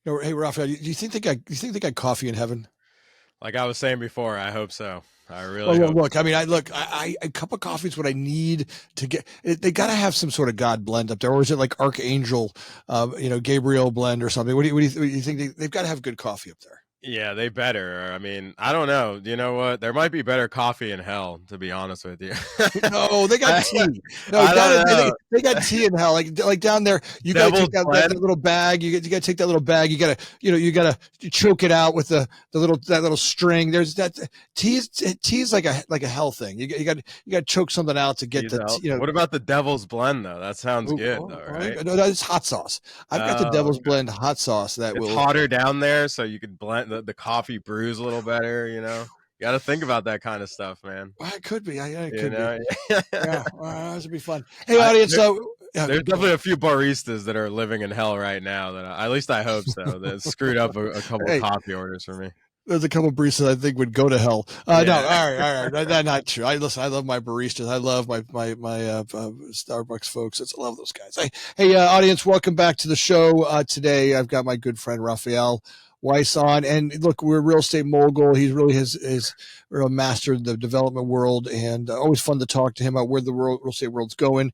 Hey, Rafael, do you think they got coffee in heaven? Like I was saying before, I hope so. I Well, really look, hope look, I so. mean, a cup of coffee is what I need to get. They got to have some sort of God blend up there, or is it like Archangel, Gabriel blend or something? What do you think? They've got to have good coffee up there. Yeah, they better. I mean, I don't know. You know what? There might be better coffee in hell, to be honest with you. No, they got I, tea. No, I down don't at, know. they got tea in hell. Like down there, you got to Devil's take that blend. little bag. You got to take that little bag. You got to choke it out with that little string. There's that tea is like a hell thing. You got to choke something out to get He's the out. tea, What about the devil's blend though? That sounds good though, right? no, that's hot sauce. I've got the Oh, Devil's okay. Blend hot sauce that It's will. hotter down there, so you could blend the coffee brews a little better. You got to think about that kind of stuff, man. Well, it could be. Yeah, it You could be. know. Yeah, this would be fun. Hey, I, audience. Yeah, There's definitely a few baristas that are living in hell right now. At least I hope so. That screwed up a couple of hey, coffee orders for me. there's a couple of baristas I think would go to hell. No, Yeah. all right. That's not true. I love my baristas. I love my Starbucks folks. I love those guys. Hey, audience, welcome back to the show. Today, I've got my good friend Rafael Weiss on, and look, we're a real estate mogul. He's really his real master of the development world, and always fun to talk to him about where the real estate world's going.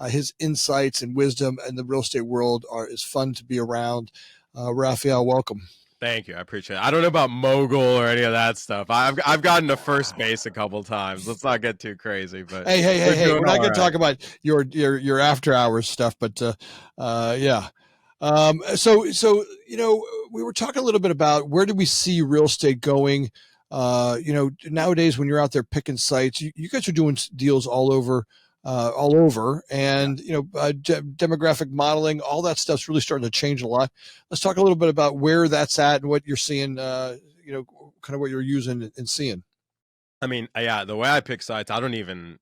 His insights and wisdom in the real estate world is fun to be around. Rafael, welcome. Thank you. I appreciate it. I don't know about mogul or any of that stuff. I've gotten to first base a couple times. Let's not get too crazy, but Hey! doing We're not all going to right. talk about your after hours stuff, but yeah. So we were talking a little bit about where do we see real estate going. Nowadays when you're out there picking sites, you guys are doing deals all over, Yeah. and demographic modeling, all that stuff's really starting to change a lot. Let's talk a little bit about where that's at and what you're seeing. Kind of what you're using and seeing. I mean, yeah, the way I pick sites, I don't even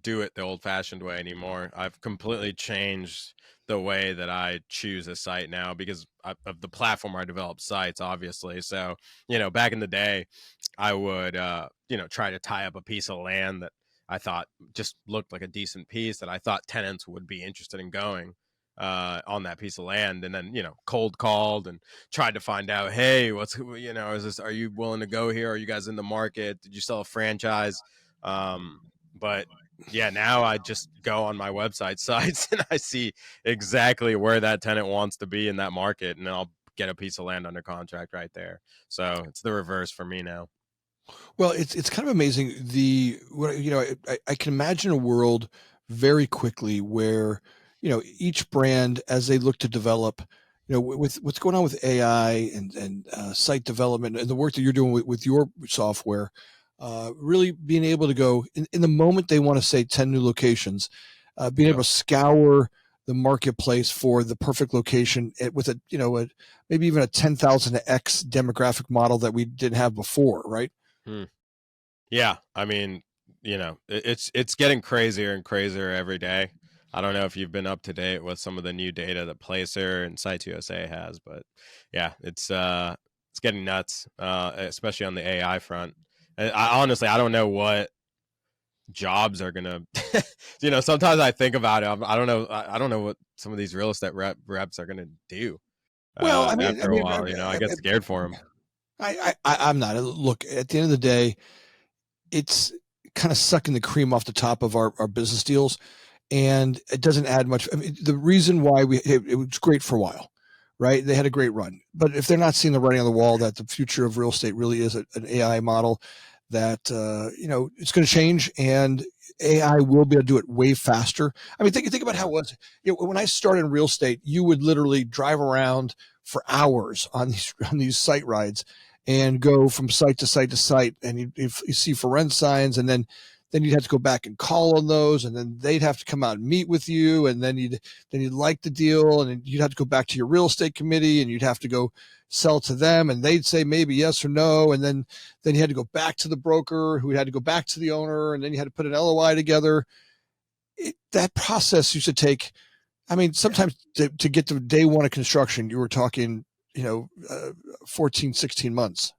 do it the old-fashioned way anymore. I've completely changed the way that I choose a site now because of the platform where I develop sites, obviously. So, back in the day, I would, try to tie up a piece of land that I thought just looked like a decent piece that I thought tenants would be interested in going on that piece of land, and then cold called and tried to find out, hey, is this, are you willing to go here, are you guys in the market, did you sell a franchise? But yeah, now I just go on my website sites and I see exactly where that tenant wants to be in that market, and then I'll get a piece of land under contract right there. So it's the reverse for me now. Well, it's kind of amazing. I can imagine a world very quickly where each brand, as they look to develop, with what's going on with AI and site development and the work that you're doing with your software, really being able to go in the moment they want to say 10 new locations, being Yep. able to scour the marketplace for the perfect location with maybe even a 10,000x demographic model that we didn't have before, right? Hmm. Yeah, I mean, it's getting crazier and crazier every day. I don't know if you've been up to date with some of the new data that Placer and Sites USA has, but yeah, it's getting nuts, especially on the AI front. Honestly, I don't know what jobs are gonna. Sometimes I think about it. I don't know. I don't know what some of these real estate reps are gonna do Well, I mean, I after a mean, while. I get scared for them. I'm not. Look, at the end of the day, it's kind of sucking the cream off the top of our business deals, and it doesn't add much. I mean, the reason why it was great for a while, right? They had a great run, but if they're not seeing the writing on the wall that the future of real estate really is an AI model, that it's going to change, and AI will be able to do it way faster. I mean, think about how it was. When I started in real estate, you would literally drive around for hours on these site rides and go from site to site to site, and you see for rent signs, and then you'd have to go back and call on those, and then they'd have to come out and meet with you, and then you'd like the deal, and then you'd have to go back to your real estate committee, and you'd have to go sell to them, and they'd say maybe yes or no, and then you had to go back to the broker, who had to go back to the owner, and then you had to put an LOI together. That process used to take. I mean, sometimes to get to day one of construction, you were talking, 14, 16 months.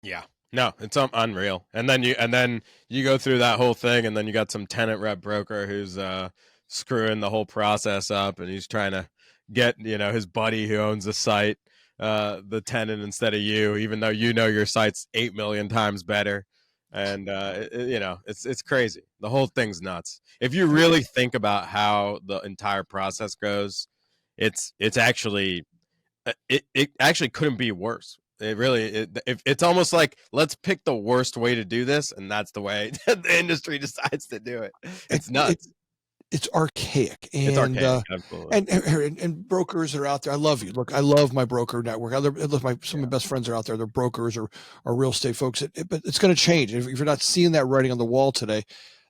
Yeah. No, it's unreal. And then you go through that whole thing, and then you got some tenant rep broker who's screwing the whole process up, and he's trying to get his buddy who owns the site the tenant instead of you, even though you know your site's 8 million times better. And you know, it's crazy. The whole thing's nuts. If you really think about how the entire process goes, it's actually it actually couldn't be worse. It really it's almost like, let's pick the worst way to do this, and that's the way the industry decides to do it. it, It's it nuts. it's archaic, It's and archaic, absolutely. and brokers that are out there. I love you. Look, I love my broker network. I love some of Yeah, my best friends are out there. They're brokers or real estate folks. But it's going to change. If you're not seeing that writing on the wall today,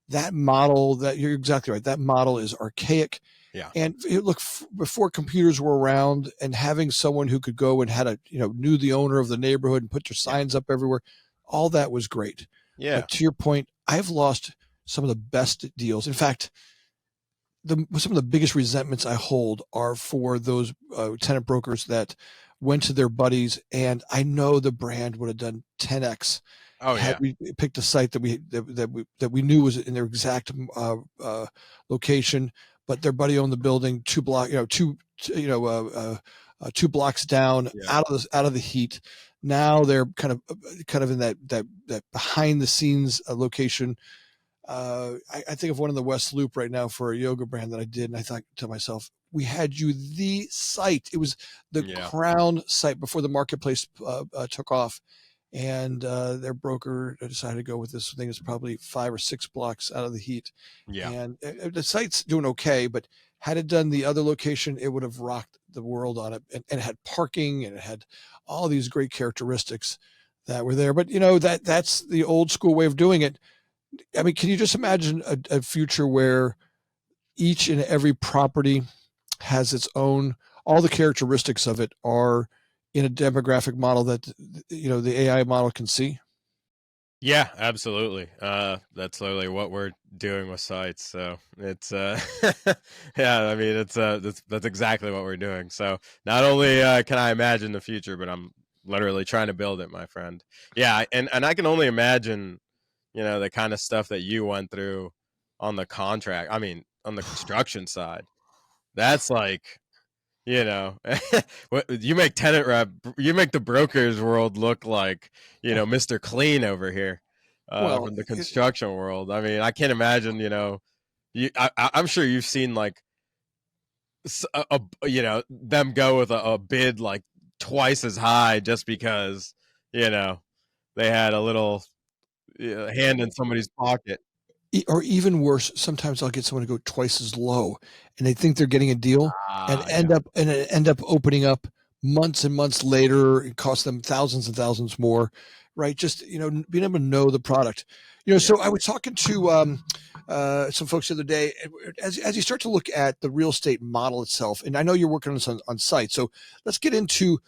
that model, that you're exactly right. That model is archaic. yeah, And look, before computers were around, and having someone who could go and had a, knew the owner of the neighborhood and put their yeah, signs up everywhere, all that was great. yeah. But to your point, I've lost some of the best deals. In fact, some of the biggest resentments I hold are for those tenant brokers that went to their buddies, and I know the brand would have done 10x Oh had yeah, we picked a site that we knew was in their exact location, but their buddy owned the building 2 block, two blocks down, yeah, out of the heat. Now they're kind of in that behind the scenes location. I think of one in the West Loop right now for a yoga brand that I did, and I thought to myself, we had you the site. It was the yeah, crown site before the marketplace took off, and their broker decided to go with this thing that's probably 5 or 6 blocks out of the heat, yeah, and the site's doing okay, but had it done the other location, it would have rocked the world on it, and it had parking, and it had all these great characteristics that were there. But that's the old school way of doing it. I mean, can you just imagine a future where each and every property has its own, all the characteristics of it are in a demographic model that, the AI model can see? yeah. Absolutely. That's literally what we're doing with sites. So it's yeah. I mean, it's that's exactly what we're doing. So not only can I imagine the future, but I'm literally trying to build it, my friend. Yeah, and I can only imagine, the kind of stuff that you went through on the contract. I mean, on the construction side. That's like, you know, you make tenant rep, you make the brokers world look like, Mr. Clean over here, Well, from the construction world. I mean, I can't imagine, I'm sure you've seen like, them go with a bid like twice as high just because, you know, they had a little hand in somebody's pocket. or even worse, sometimes I'll get someone to go twice as low, and they think they're getting a deal, and Ah, yeah, end up opening up months and months later. It costs them thousands and thousands more, right? Just being able to know the product. yeah, So I was talking to some folks the other day, as you start to look at the real estate model itself, and I know you're working on this on site. So let's get into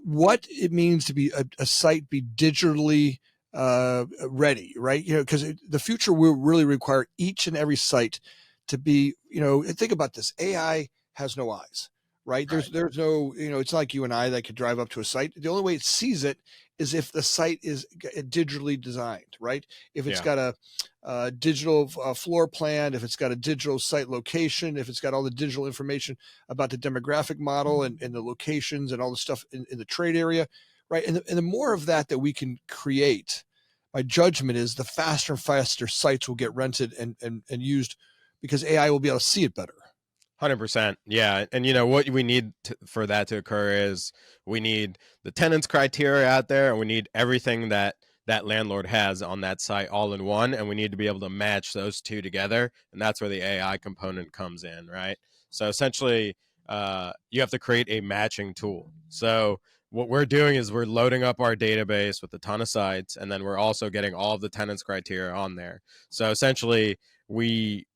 what it means to be a site be digitally ready, right? Because the future will really require each and every site to be, think about this. AI has no eyes, right? right, There's no, it's not like you and I that could drive up to a site. The only way it sees it is if the site is digitally designed, right? If it's yeah, got a digital floor plan, if it's got a digital site location, if it's got all the digital information about the demographic model and the locations and all the stuff in the trade area, right? And the more of that we can create, my judgment is the faster and faster sites will get rented and used because AI will be able to see it better. 100%. Yeah, and what we need for that to occur is we need the tenants criteria out there, and we need everything that that landlord has on that site all in one, and we need to be able to match those two together, and that's where the AI component comes in, right? So essentially, you have to create a matching tool. So what we're doing is we're loading up our database with a ton of sites, and then we're also getting all of the tenants criteria on there. So essentially, we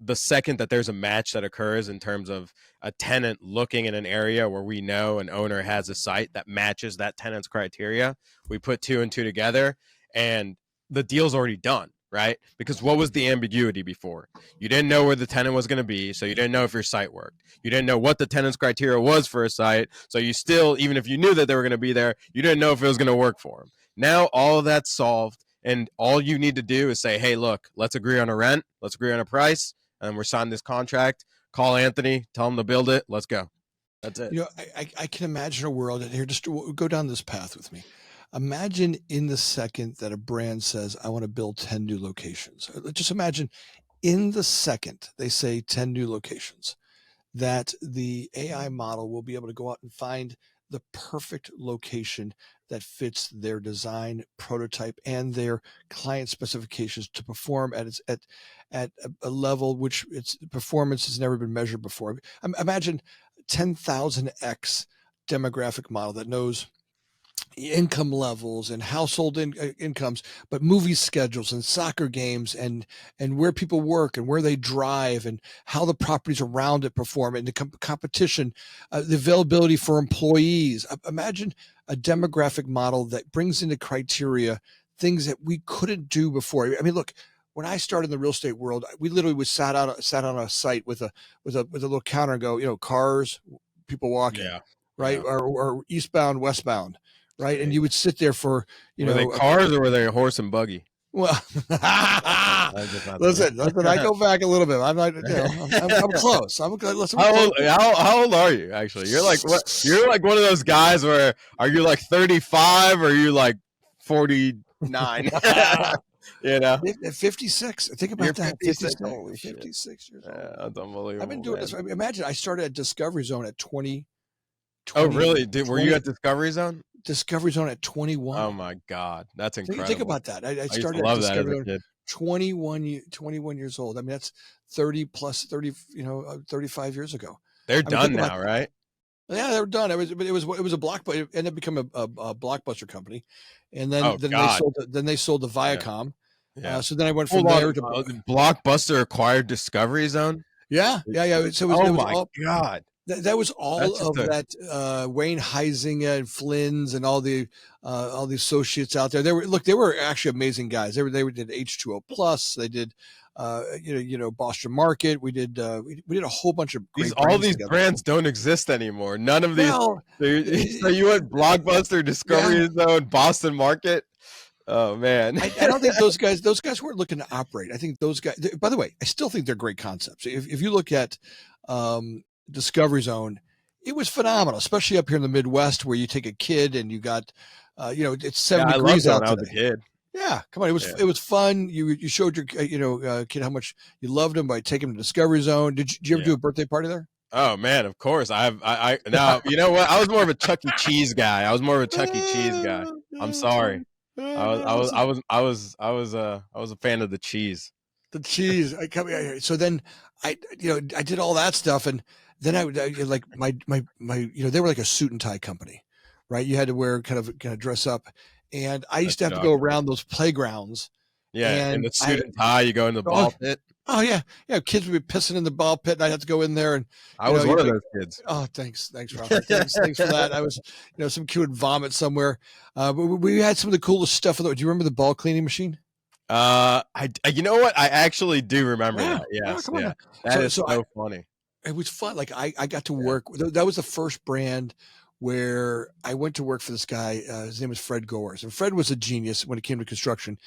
the second that there's a match that occurs in terms of a tenant looking in an area where we know an owner has a site that matches that tenant's criteria, we put two and two together, and the deal's already done, right? Because what was the ambiguity before? You didn't know where the tenant was going to be, so you didn't know if your site worked. You didn't know what the tenant's criteria was for a site, so you still, even if you knew that they were going to be there, you didn't know if it was going to work for them. Now all of that's solved, and all you need to do is say, hey, look, let's agree on a rent, let's agree on a price, and we're signing this contract. Call Anthony, tell him to build it. Let's go. That's it. I can imagine a world, and here, just go down this path with me. Imagine in the second that a brand says, I want to build 10 new locations. Just imagine in the second they say 10 new locations, that the AI model will be able to go out and find the perfect location that fits their design prototype and their client specifications to perform at a level which its performance has never been measured before. Imagine 10,000x demographic model that knows income levels and household incomes, but movie schedules and soccer games and where people work and where they drive and how the properties around it perform and the competition, the availability for employees. Imagine a demographic model that brings into criteria things that we couldn't do before. I mean, look, when I started in the real estate world, we literally was sat on a site with a little counter and go, cars, people walking, Yeah. right, Yeah. or eastbound, westbound. Right. And Crazy. you would sit there for, Were they cars or were they a horse and buggy? Well, listen, I go back a little bit. I'm like, I'm close. Listen, how old are you? Actually, you're like what? You're like one of those guys where are you like 35 or are you like 49? 56. Think about that. 56. 56 years old. Yeah, that's unbelievable. I've been doing this. Imagine I started at Discovery Zone at 20. Oh, really? Were you at Discovery Zone? Discovery Zone at 21. Oh my God, that's incredible. Think about that. I started at Discovery Zone 21 years old. I mean, that's 30 plus 30, 35 years ago. They're done now, right? Yeah, they were done. It was a blockbuster. It ended up becoming a blockbuster company, and then they sold the Viacom. Yeah. So then I went from there to Blockbuster acquired Discovery Zone. Yeah. So my God. That was all of that Wayne Heisinger and Flynn's and all the associates out there. They were actually amazing guys. They did H2O Plus. They did Boston Market. We did a whole bunch of all these brands don't exist anymore. None of these. So you went Blockbuster, Discovery Zone, Boston Market. Oh man, I don't think those guys weren't looking to operate. I think those guys. By the way, I still think they're great concepts. If you look at Discovery Zone, it was phenomenal, especially up here in the Midwest where you take a kid and you got, it's 7 degrees out today. I was a kid. Yeah, come on, it was fun. You showed your kid how much you loved him by taking him to Discovery Zone. Did you ever do a birthday party there? Oh man, of course. I now you know what? I was more of a Chuck E. Cheese guy. I'm sorry. I was a fan of the cheese. The cheese. I come here. So then I did all that stuff, and then I like my they were like a suit and tie company, right? You had to wear kind of dress up, and I used to have to go around those playgrounds. Yeah, in the suit and tie, you go in the ball pit. Oh yeah. Kids would be pissing in the ball pit, and I'd have to go in there. And I was one of those kids. Oh, thanks, Rafa. Thanks for that. I was, some kid would vomit somewhere. But we had some of the coolest stuff. Do you remember the ball cleaning machine? You know what? I actually do remember that. Yes, yeah. That is so funny. It was fun. Like I got to work. That was the first brand where I went to work for this guy. His name was Fred Goers, and Fred was a genius when it came to construction.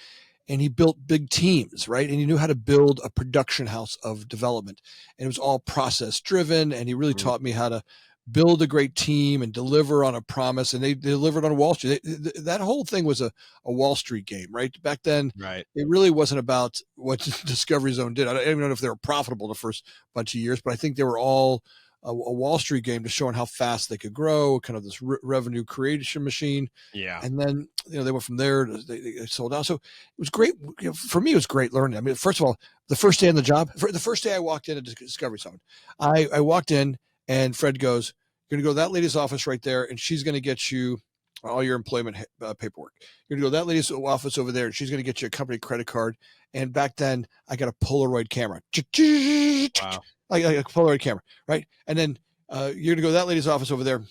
And he built big teams, right? And he knew how to build a production house of development. And it was all process driven. And he really taught me how to build a great team and deliver on a promise. And they delivered on Wall Street. That whole thing was a Wall Street game, right? Back then, right. It really wasn't about what Discovery Zone did. I don't even know if they were profitable the first bunch of years, but I think they were all a Wall Street game to showing how fast they could grow, kind of this revenue creation machine. Yeah. And then, they went from there to they sold out. So it was great. For me, it was great learning. I mean, first of all, the first day on the job, the first day I walked into Discovery Zone, I walked in and Fred goes, "You're going to go to that lady's office right there, and she's going to get you all your employment paperwork. You're going to go to that lady's office over there, and she's going to get you a company credit card." And back then, I got a Polaroid camera. Wow. Like a Polaroid camera, right? And then you're going to go to that lady's office over there.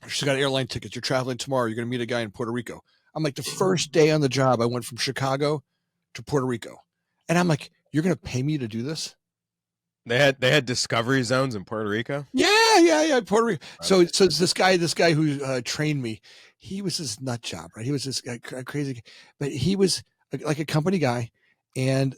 She's got airline tickets. You're traveling tomorrow. You're going to meet a guy in Puerto Rico. I'm like, the first day on the job, I went from Chicago to Puerto Rico. And I'm like, you're going to pay me to do this? They had Discovery Zones in Puerto Rico? Yeah, Puerto Rico. So this guy who trained me, he was this nut job, right? He was this crazy, but he was like a company guy. And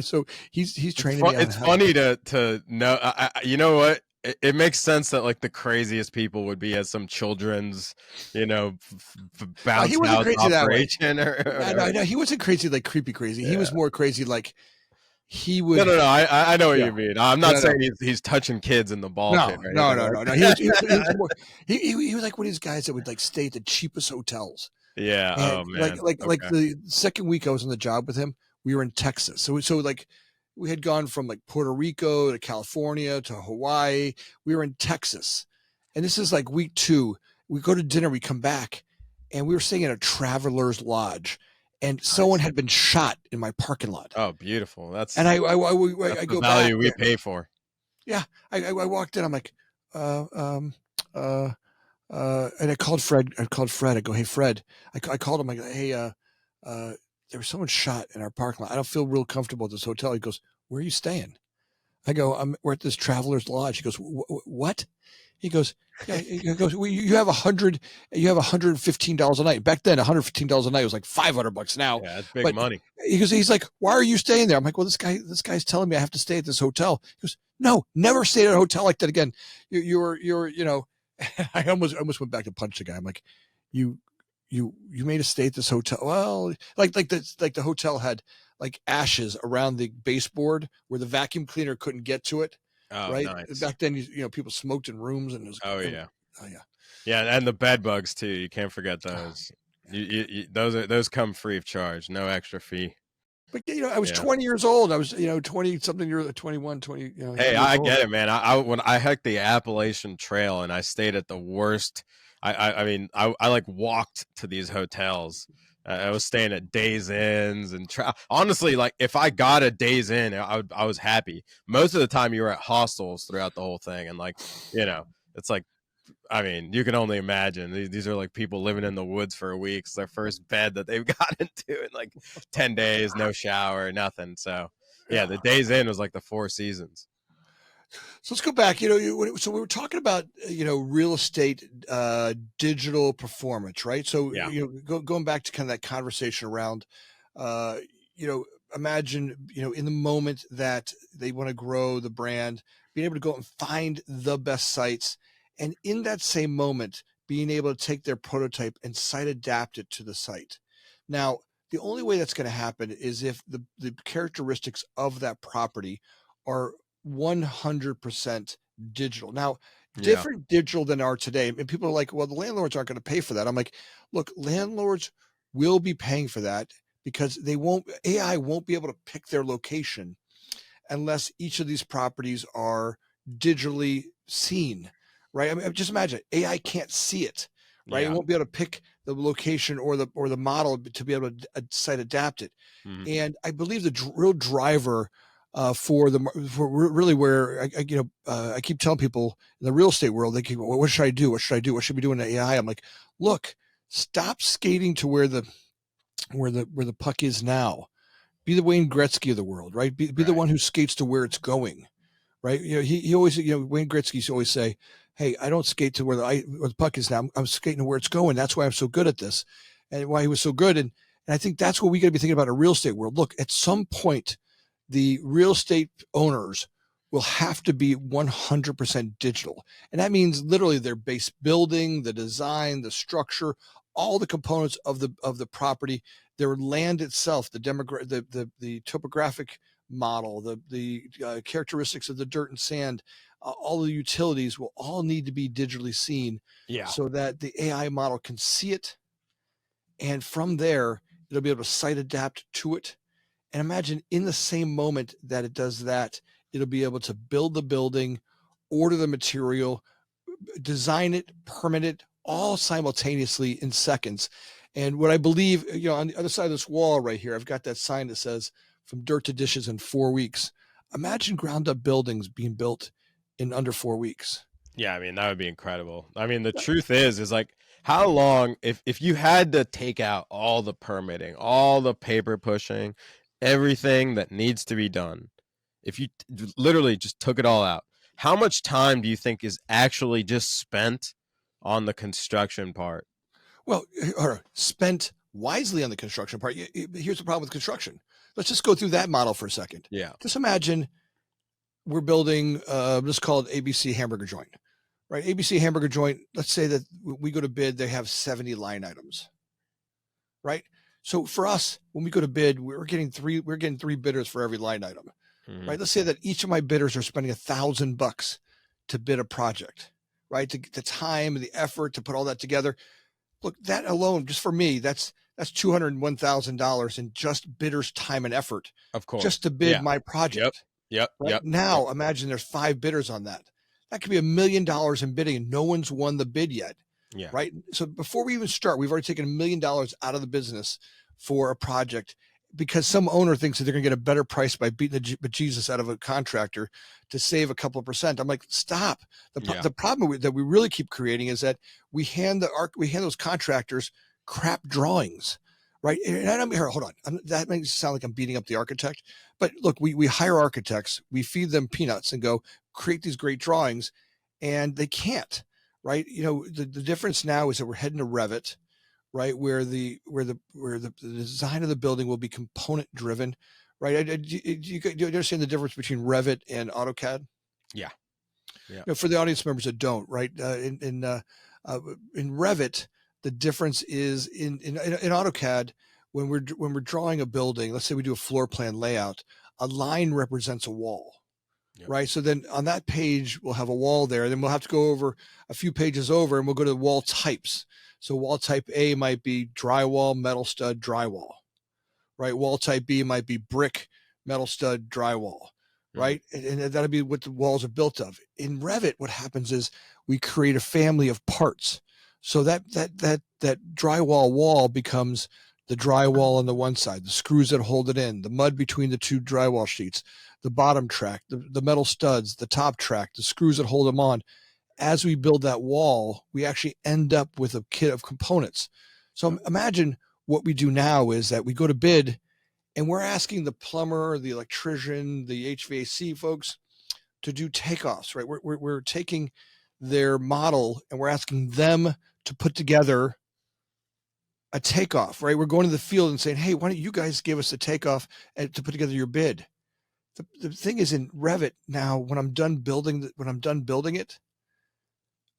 so he's training me. It's funny to know. You know what? it makes sense that like the craziest people would be at some children's, He bounce wasn't house crazy that way. operation or No, whatever. no, he wasn't crazy like creepy crazy. He Yeah. was more crazy like he No, would. no, no. I know what Yeah, you mean. I'm not no, no, saying he's touching kids in the ball pit no, or no, anything no, like no, no. He was that. more. He was like one of these guys that would like stay at the cheapest hotels. Yeah. And Oh man. like Okay. the second week I was on the job with him, we were in Texas. So like we had gone from like Puerto Rico to California to Hawaii. We were in Texas. And this is like week 2. We go to dinner, we come back, and we were staying at a traveler's lodge. And someone Nice. had been shot in my parking lot. Oh, beautiful. And That's I the go back value we there. pay for. Yeah. I walked in, I'm like, uh, um, uh, and I called Fred. I go, hey Fred. I called him. I go, hey, there was someone shot in our parking lot. I don't feel real comfortable at this hotel. He goes, where are you staying? I go, we're at this traveler's lodge. He goes, what? He goes, yeah. He goes, well, you have $115 a night. Back then, $115 a night was like $500 now. Yeah, that's big But money. he's like, why are you staying there? I'm like, well, this guy's telling me I have to stay at this hotel. He goes, no, never stay at a hotel like that again. You're I almost went back to punch the guy. I'm like, you made us stay at this hotel. Well, like the hotel had like ashes around the baseboard where the vacuum cleaner couldn't get to it. Oh, Right nice. back then, people smoked in rooms, and it was, Oh yeah. oh yeah, Yeah, and the bed bugs too. You can't forget oh, those. yeah. Those come free of charge, no extra fee. But I was Yeah. 20 years old. I was 20 something years, 21, 20 Hey, years I old. get it, man. I when I hiked the Appalachian Trail and I stayed at the worst. I mean, I like walked to these hotels. I was staying at Days Inns and honestly, like if I got a Days Inn, I was happy. Most of the time, you were at hostels throughout the whole thing, and like it's like I mean, you can only imagine. These are like people living in the woods for a week. It's their first bed that they've got into in like 10 days, no shower, nothing. So, yeah, Yeah. the Days Inn was like the Four Seasons. So let's go back. So we were talking about real estate, digital performance, right? So Yeah. going back to kind of that conversation around, uh, imagine in the moment that they want to grow the brand, being able to go and find the best sites, and in that same moment, being able to take their prototype and site adapt it to the site. Now, the only way that's going to happen is if the characteristics of that property are 100% digital. Now, Yeah. different digital than are today. And people are like, well, the landlords aren't going to pay for that. I'm like, look, landlords will be paying for that because AI won't be able to pick their location unless each of these properties are digitally seen, right? I mean, just imagine AI can't see it, right? It Yeah. won't be able to pick the location or the model to be able to site adapt it. Mhm. And I believe the real driver for really where I keep telling people in the real estate world, they keep, well, what should I do? What should I do? What should we do in AI? I'm like, look, stop skating to where the puck is now. Be the Wayne Gretzky of the world, right? Be the Right. one who skates to where it's going, right? He always, Wayne Gretzky used to always say, hey, I don't skate to where the puck is now. I'm skating to where it's going. That's why I'm so good at this, and why he was so good. And I think that's what we got to be thinking about in a real estate world. Look, at some point, the real estate owners will have to be 100% digital. And that means literally their base building, the design, the structure, all the components of the property, their land itself, the topographic model, the characteristics of the dirt and sand, all the utilities will all need to be digitally seen Yeah. so that the AI model can see it. And from there, it'll be able to site adapt to it. And imagine in the same moment that it does that, it'll be able to build the building, order the material, design it, permit it, all simultaneously in seconds. And what I believe, on the other side of this wall right here, I've got that sign that says from dirt to dishes in 4 weeks. Imagine ground up buildings being built in under 4 weeks. Yeah, I mean, that would be incredible. I mean, the truth is like how long if you had to take out all the permitting, all the paper pushing, everything that needs to be done, if you literally just took it all out, how much time do you think is actually just spent on the construction part? Well, or spent wisely on the construction part. Here's the problem with construction. Let's just go through that model for a second. Yeah. Just imagine we're building, let's call it ABC hamburger joint, right? ABC hamburger joint. Let's say that we go to bid, they have 70 line items, right? So for us, when we go to bid, we're getting three bidders for every line item, right? Let's say that each of my bidders are spending $1,000 to bid a project, right? The time and the effort to put all that together. Look, that alone, just for me, that's $201,000 in just bidders' time and effort, Of course, just to bid my project. Yep. Right now, imagine there's 5 bidders on that. That could be $1 million in bidding, and no one's won the bid yet. Yeah. Right. So before we even start, we've already taken $1 million out of the business for a project because some owner thinks that they're going to get a better price by beating the bejesus out of a contractor to save a couple of percent. I'm like, stop. The problem that we really keep creating is that we hand those contractors crap drawings, right? And I don't here, hold on. That makes it sound like I'm beating up the architect, but look, we hire architects, we feed them peanuts and go create these great drawings, and they can't. Right. You know, the difference now is that we're heading to Revit, right? Where the design of the building will be component driven, right? Do you understand the difference between Revit and AutoCAD? Yeah. You know, for the audience members that don't, right? In Revit, the difference is in AutoCAD, when we're drawing a building, let's say we do a floor plan layout, a line represents a wall. Yep. Right. So then on that page, we'll have a wall there. Then we'll have to go over a few pages over and we'll go to the wall types. So wall type A might be drywall, metal stud, drywall. Right. Wall type B might be brick, metal stud, drywall. Right. And that'll be what the walls are built of. In Revit, what happens is we create a family of parts. So that drywall wall becomes the drywall on the one side, the screws that hold it in, the mud between the two drywall sheets, the bottom track, the metal studs, the top track, the screws that hold them on. As we build that wall, we actually end up with a kit of components. So imagine what we do now is that we go to bid and we're asking the plumber, the electrician, the HVAC folks to do takeoffs, right? We're taking their model and we're asking them to put together a takeoff, right? We're going to the field and saying, hey, why don't you guys give us a takeoff to put together your bid? The thing is, in Revit now, when I'm done building it,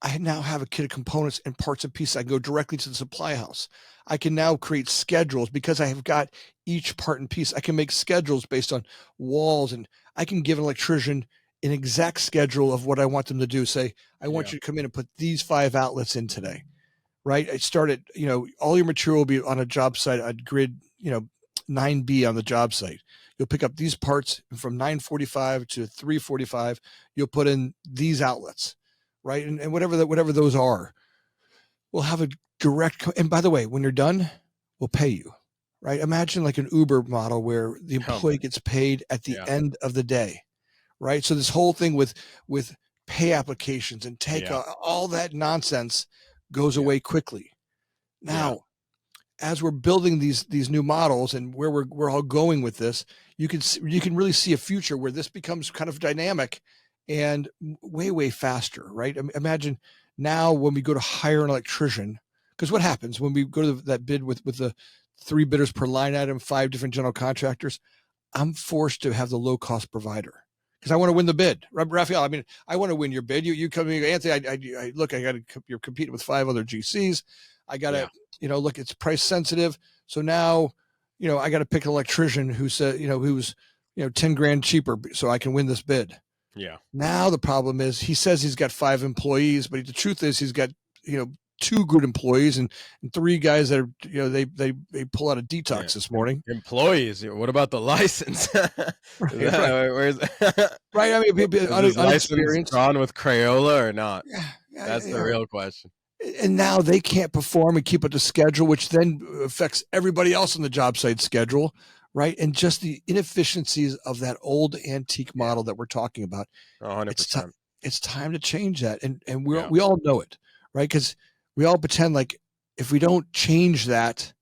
I now have a kit of components and parts and pieces. I can go directly to the supply house. I can now create schedules because I have got each part and piece. I can make schedules based on walls, and I can give an electrician an exact schedule of what I want them to do. Say, I want you to come in and put these 5 outlets in today, right? I started, all your material will be on a job site. I'd grid, 9B on the job site. You'll pick up these parts from 9:45 to 3:45. You'll put in these outlets, right? And whatever those are, we'll have a direct. And by the way, when you're done, we'll pay you, right? Imagine like an Uber model where the employee gets paid at the end of the day, right? So this whole thing with pay applications and all that nonsense goes away quickly. Now, as we're building these new models and where we're all going with this, you can really see a future where this becomes kind of dynamic and way faster, right? Imagine now when we go to hire an electrician, because what happens when we go to that bid with the 3 bidders per line item, 5 different general contractors, I'm forced to have the low cost provider because I want to win the bid. Rafael, I mean, I want to win your bid. You come to me, Anthony, you're competing with 5 other GCs. I got to, look, it's price sensitive. So now, I got to pick an electrician who said, who's, 10 grand cheaper so I can win this bid. Yeah. Now the problem is he says he's got 5 employees, but the truth is he's got, 2 good employees and 3 guys that are, they pull out a detox this morning. Employees. What about the license? Where's right? I mean, is license drawn with Crayola or not? That's the real question. And now they can't perform and keep up the schedule, which then affects everybody else on the job site schedule, right? And just the inefficiencies of that old antique model that we're talking about. 100%. It's time to change that, and we all know it, right? Because we all pretend like if we don't change that,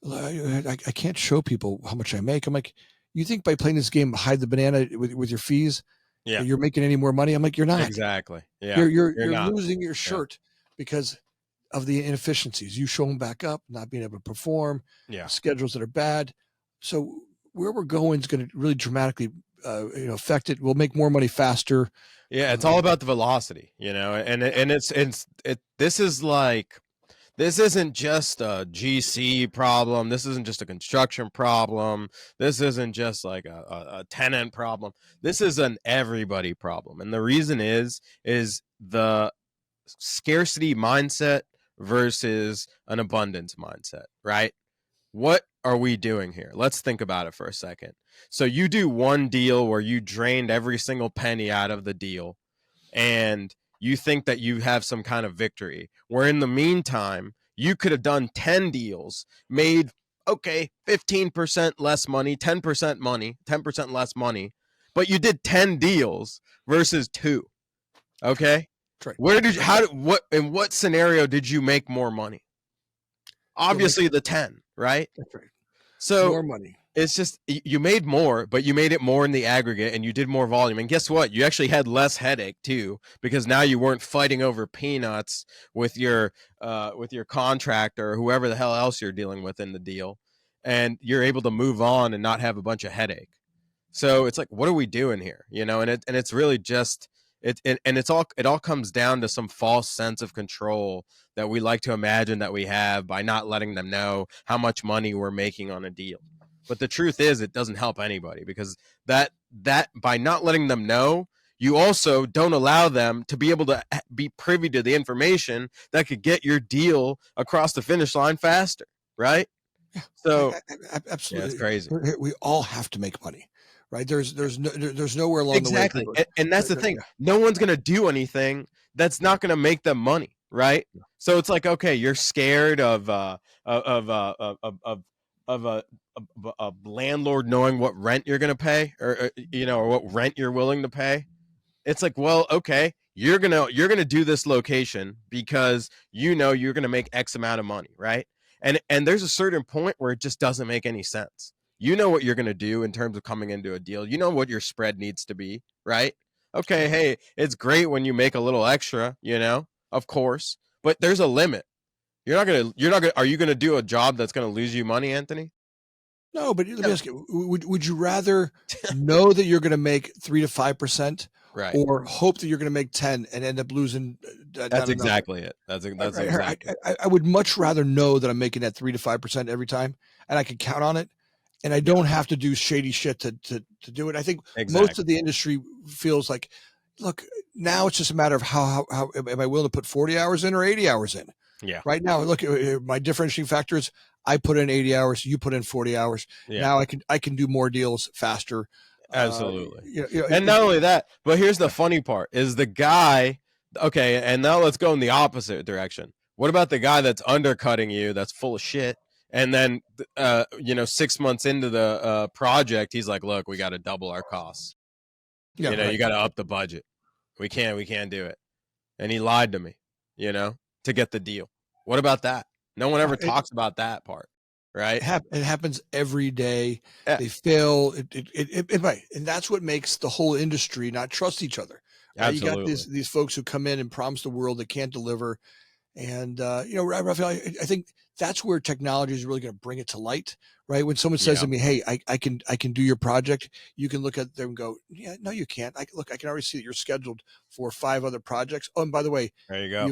I can't show people how much I make. I'm like, you think by playing this game, hide the banana with your fees, you're making any more money? I'm like, you're not. Exactly. Yeah. You're losing your shirt because of the inefficiencies. You show them back up, not being able to perform, schedules that are bad. So where we're going is going to really dramatically affect it. We'll make more money faster. Yeah, it's all about the velocity, and this is like, this isn't just a GC problem. This isn't just a construction problem. This isn't just like a tenant problem. This is an everybody problem. And the reason is the scarcity mindset versus an abundance mindset, right? What are we doing here? Let's think about it for a second. So you do one deal where you drained every single penny out of the deal, and you think that you have some kind of victory, where in the meantime, you could have done 10 deals, made, 15% less money, 10% less money, but you did 10 deals versus 2. Okay? Right. Where did you, in what scenario did you make more money? Obviously the 10, right? That's right. So more money. It's just, you made more, but you made it more in the aggregate, and you did more volume. And guess what? You actually had less headache too, because now you weren't fighting over peanuts with your contractor or whoever the hell else you're dealing with in the deal, and you're able to move on and not have a bunch of headache. So it's like, what are we doing here? And it's really just it all comes down to some false sense of control that we like to imagine that we have by not letting them know how much money we're making on a deal. But the truth is, it doesn't help anybody, because that by not letting them know, you also don't allow them to be able to be privy to the information that could get your deal across the finish line faster, right? Yeah, so absolutely, it's crazy. We all have to make money, right? There's nowhere along the way. Exactly, and that's the thing. Yeah. No one's gonna do anything that's not gonna make them money, right? Yeah. So it's like, okay, you're scared of a landlord knowing what rent you're going to pay, or what rent you're willing to pay. It's like, well, okay, you're going to do this location because you're going to make X amount of money, right? And there's a certain point where it just doesn't make any sense. You know what you're going to do in terms of coming into a deal. You know what your spread needs to be, right? Okay, hey, it's great when you make a little extra, of course, but there's a limit. Are you going to do a job that's going to lose you money, Anthony? No, but let me ask you, would you rather know that you're going to make 3 to 5%, right, or hope that you're going to make 10 and end up losing? That's exactly it. That's exactly. I would much rather know that I'm making that 3 to 5% every time, and I can count on it, and I don't have to do shady shit to do it. I think most of the industry feels like, look, now it's just a matter of how am I willing to put 40 hours in or 80 hours in? Yeah. Right now, look, my differentiating factor is I put in 80 hours, you put in 40 hours. Yeah. Now I can do more deals faster. Absolutely. And not only that, but here's the funny part is the guy. Okay. And now let's go in the opposite direction. What about the guy that's undercutting you? That's full of shit. And then, 6 months into the project, he's like, look, we got to double our costs. Yeah, right. You got to up the budget. We can't do it. And he lied to me, to get the deal. What about that? No one ever talks about that part, right? It happens every day. Yeah. They fail. Right. And that's what makes the whole industry not trust each other. Absolutely. You got these folks who come in and promise the world they can't deliver. And, Rafael, I think that's where technology is really going to bring it to light, right? When someone says to me, hey, I can do your project, you can look at them and go, yeah, no, you can't. I can already see that you're scheduled for 5 other projects. Oh, and by the way, there you go.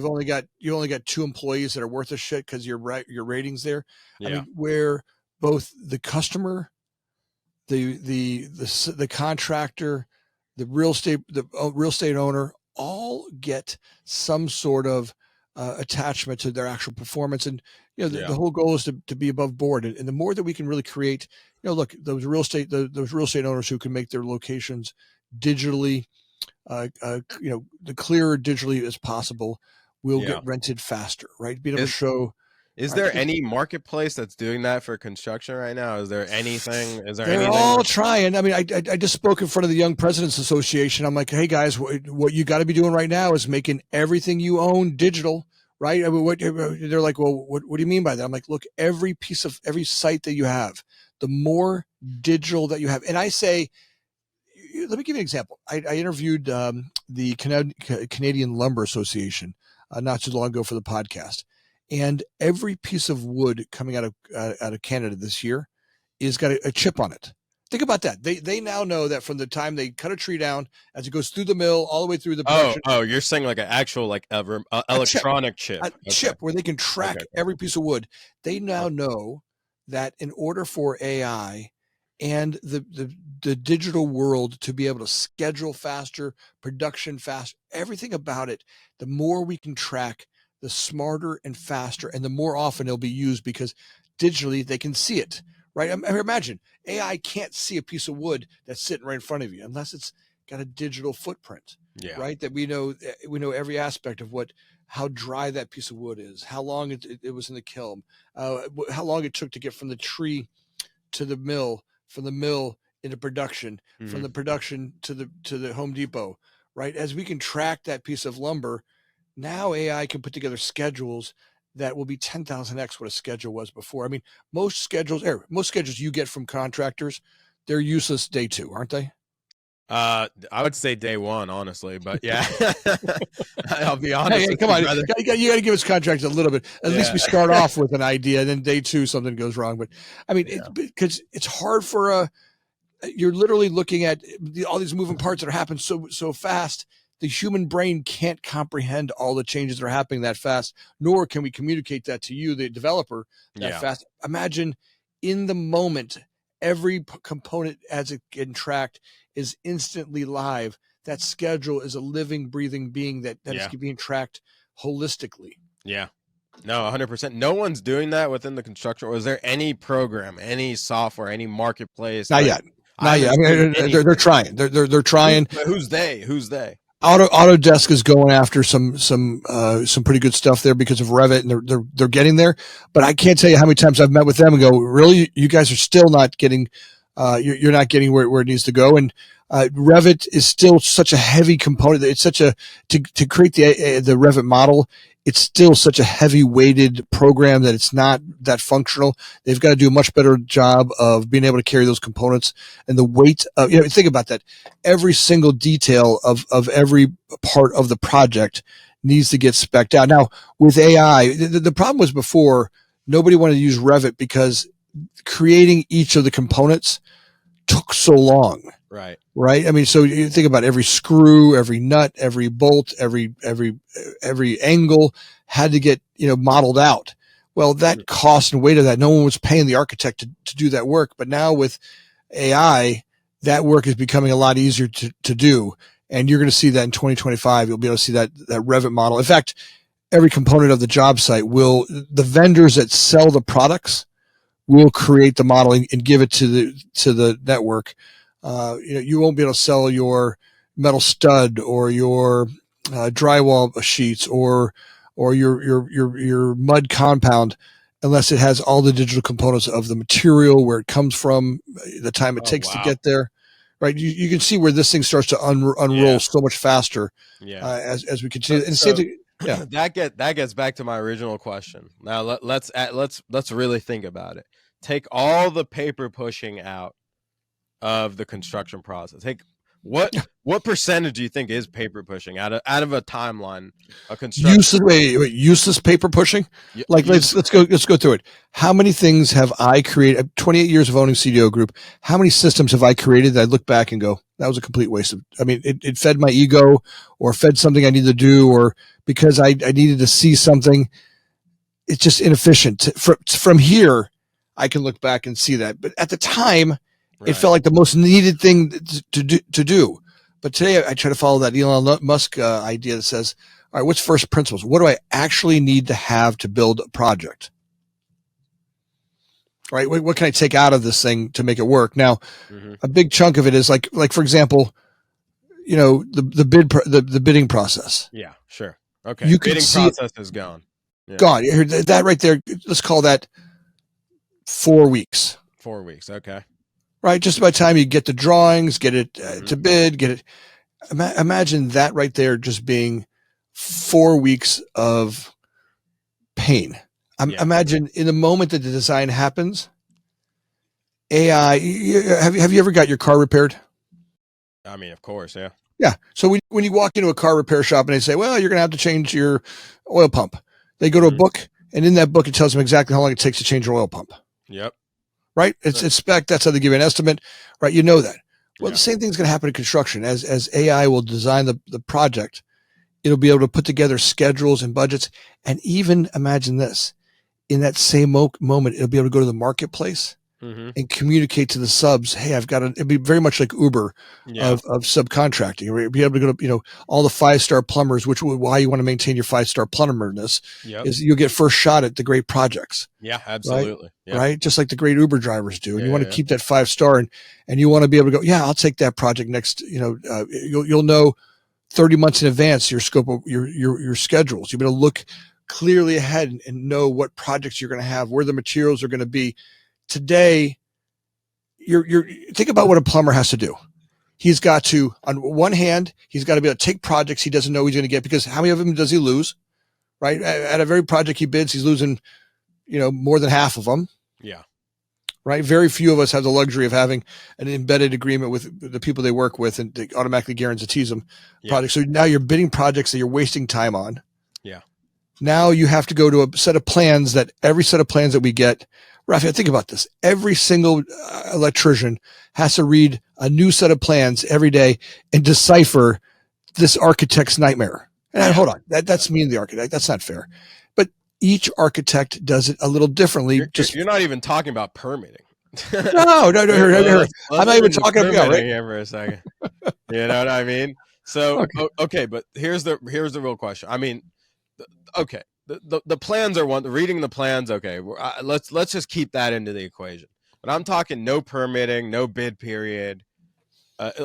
You only got 2 employees that are worth a shit because your ratings there. Yeah. I mean, where both the customer, the contractor, the real estate owner all get some sort of attachment to their actual performance. And, the whole goal is to be above board. And the more that we can really create, look, those real estate owners who can make their locations digitally, the clearer digitally as possible will get rented faster, right? Being able to show. Is there any marketplace that's doing that for construction right now? Is there anything? They're all trying. I mean, I just spoke in front of the Young Presidents Association. I'm like, hey guys, what you got to be doing right now is making everything you own digital, right? I mean, they're like, well, what do you mean by that? I'm like, look, every site that you have, the more digital that you have. And I say, let me give you an example. I interviewed the Canadian Lumber Association not too long ago for the podcast. And every piece of wood coming out of Canada this year is got a chip on it. Think about that. They now know that from the time they cut a tree down, as it goes through the mill, all the way through the production. Oh, you're saying like an actual like electronic chip. A chip where they can track every piece of wood. They now know that in order for AI and the digital world to be able to schedule faster, production fast, everything about it, the more we can track, the smarter and faster, and the more often it'll be used, because digitally they can see it. Right? Imagine AI can't see a piece of wood that's sitting right in front of you unless it's got a digital footprint. Yeah. Right? That we know every aspect of how dry that piece of wood is, how long it was in the kiln, how long it took to get from the tree to the mill, from the mill into production, from the production to the Home Depot. Right? As we can track that piece of lumber, now AI can put together schedules that will be 10,000x what a schedule was before. I mean, most schedules you get from contractors, they're useless day 2, aren't they? I would say day 1, honestly, but yeah, I'll be honest. Hey, come on, you got to give us contractors a little bit. At least we start off with an idea, and then day 2 something goes wrong. But I mean, because it's hard for you're literally looking at all these moving parts that are happening so fast. The human brain can't comprehend all the changes that are happening that fast, nor can we communicate that to you, the developer, that fast. Imagine in the moment, every component as it gets tracked is instantly live. That schedule is a living, breathing being that is being tracked holistically. Yeah. No, 100%. No one's doing that within the construction. Or is there any program, any software, any marketplace? Not yet. Not yet. I mean, they're trying. They're trying. Who's they? Who's they? Autodesk is going after some pretty good stuff there because of Revit, and they're getting there. But I can't tell you how many times I've met with them and go, really, you guys are still not getting, you're not getting where it needs to go. And Revit is still such a heavy component. It's such to create the Revit model. It's still such a heavy weighted program that it's not that functional. They've got to do a much better job of being able to carry those components and the weight of, think about that. Every single detail of every part of the project needs to get spec'd out. Now with AI, the problem was before nobody wanted to use Revit because creating each of the components took so long. Right. I mean, so you think about every screw, every nut, every bolt, every angle had to get, modeled out. Well, that cost and weight of that, no one was paying the architect to do that work. But now with AI, that work is becoming a lot easier to do. And you're going to see that in 2025. You'll be able to see that Revit model. In fact, every component of the job site the vendors that sell the products will create the model and give it to the network. You won't be able to sell your metal stud or your drywall sheets or your mud compound unless it has all the digital components of the material, where it comes from, the time it takes to get there. Right? You can see where this thing starts to unroll so much faster as we continue. And that gets back to my original question. Now let's really think about it. Take all the paper pushing out of the construction process. Hey, what percentage do you think is paper pushing out of a timeline? A construction useless paper pushing. Let's go through it. How many things have I created? 28 years of owning CDO Group. How many systems have I created that I look back and go, that was a complete waste of? I mean, it fed my ego, or fed something I needed to do, or because I needed to see something. It's just inefficient. From here, I can look back and see that. But at the time, it felt like the most needed thing to do. But today I try to follow that Elon Musk idea that says, all right, what's first principles? What do I actually need to have to build a project? Right? What can I take out of this thing to make it work? Now, a big chunk of it is like for example, the bidding process. Yeah, sure. Okay. Bidding process is gone. Yeah. Gone. That right there. Let's call that 4 weeks. 4 weeks. Okay. Right, just by the time you get the drawings, get it to bid, get it. Imagine that right there, just being 4 weeks of pain. Imagine in the moment that the design happens, AI. Have you ever got your car repaired? I mean, of course, yeah. Yeah. So when you walk into a car repair shop and they say, well, you're going to have to change your oil pump, they go to a book, and in that book it tells them exactly how long it takes to change your oil pump. Yep. right? It's spec. That's how they give you an estimate, right? You know that. Well, Yeah. the same thing's going to happen in construction. As AI will design the project, it'll be able to put together schedules and budgets, and even imagine this: in that same moment, it'll be able to go to the marketplace Mm-hmm. and communicate to the subs, hey, I've got it'd be very much like Uber Yeah. of subcontracting. You'll be able to go to, all the 5-star plumbers, which why you want to maintain your 5-star plumberness Yep. is you'll get first shot at the great projects. Yeah, absolutely. Right. Right. Just like the great Uber drivers do. And you want to Yeah. keep that 5-star and you want to be able to go, yeah, I'll take that project next, you'll know 30 months in advance your scope of your schedules. You'll be able to look clearly ahead and know what projects you're going to have, where the materials are going to be. Today, you're think about what a plumber has to do. He's got to, on one hand, he's got to be able to take projects he doesn't know he's going to get, because how many of them does he lose? Right? At a very project he bids, he's losing, more than half of them. Yeah. Right. Very few of us have the luxury of having an embedded agreement with the people they work with, and they automatically guarantees them projects. So now you're bidding projects that you're wasting time on. Yeah. Now you have to go to a set of plans that every set of plans that we get, Rafael, think about this. Every single electrician has to read a new set of plans every day and decipher this architect's nightmare. And hold on, that's me and the architect. That's not fair. But each architect does it a little differently. You're not even talking about permitting. No. Let's I'm not even talking about permitting here for a second. You know what I mean? So okay, but here's the real question. I mean, okay, the plans are one. Reading the plans, okay. Let's just keep that into the equation. But I'm talking no permitting, no bid period,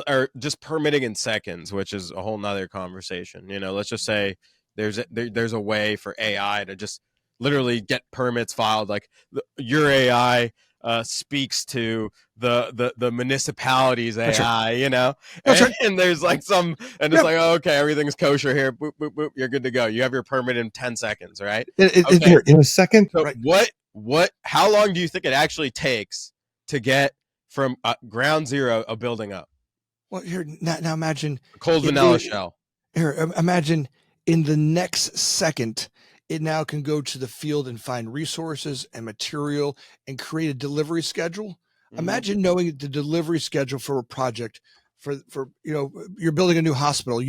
or just permitting in seconds, which is a whole nother conversation. Let's just say there's a way for AI to just literally get permits filed. Like your AI speaks to the municipality's AI, and there's like and it's like, oh, okay, everything's kosher here. Boop, boop, boop, you're good to go. You have your permit in 10 seconds, right? In a second. So right. how long do you think it actually takes to get from ground zero a building up? Well, here now imagine a cold vanilla shell. Here, imagine in the next second, it now can go to the field and find resources and material and create a delivery schedule. Mm-hmm. Imagine knowing the delivery schedule for a project for you're building a new hospital.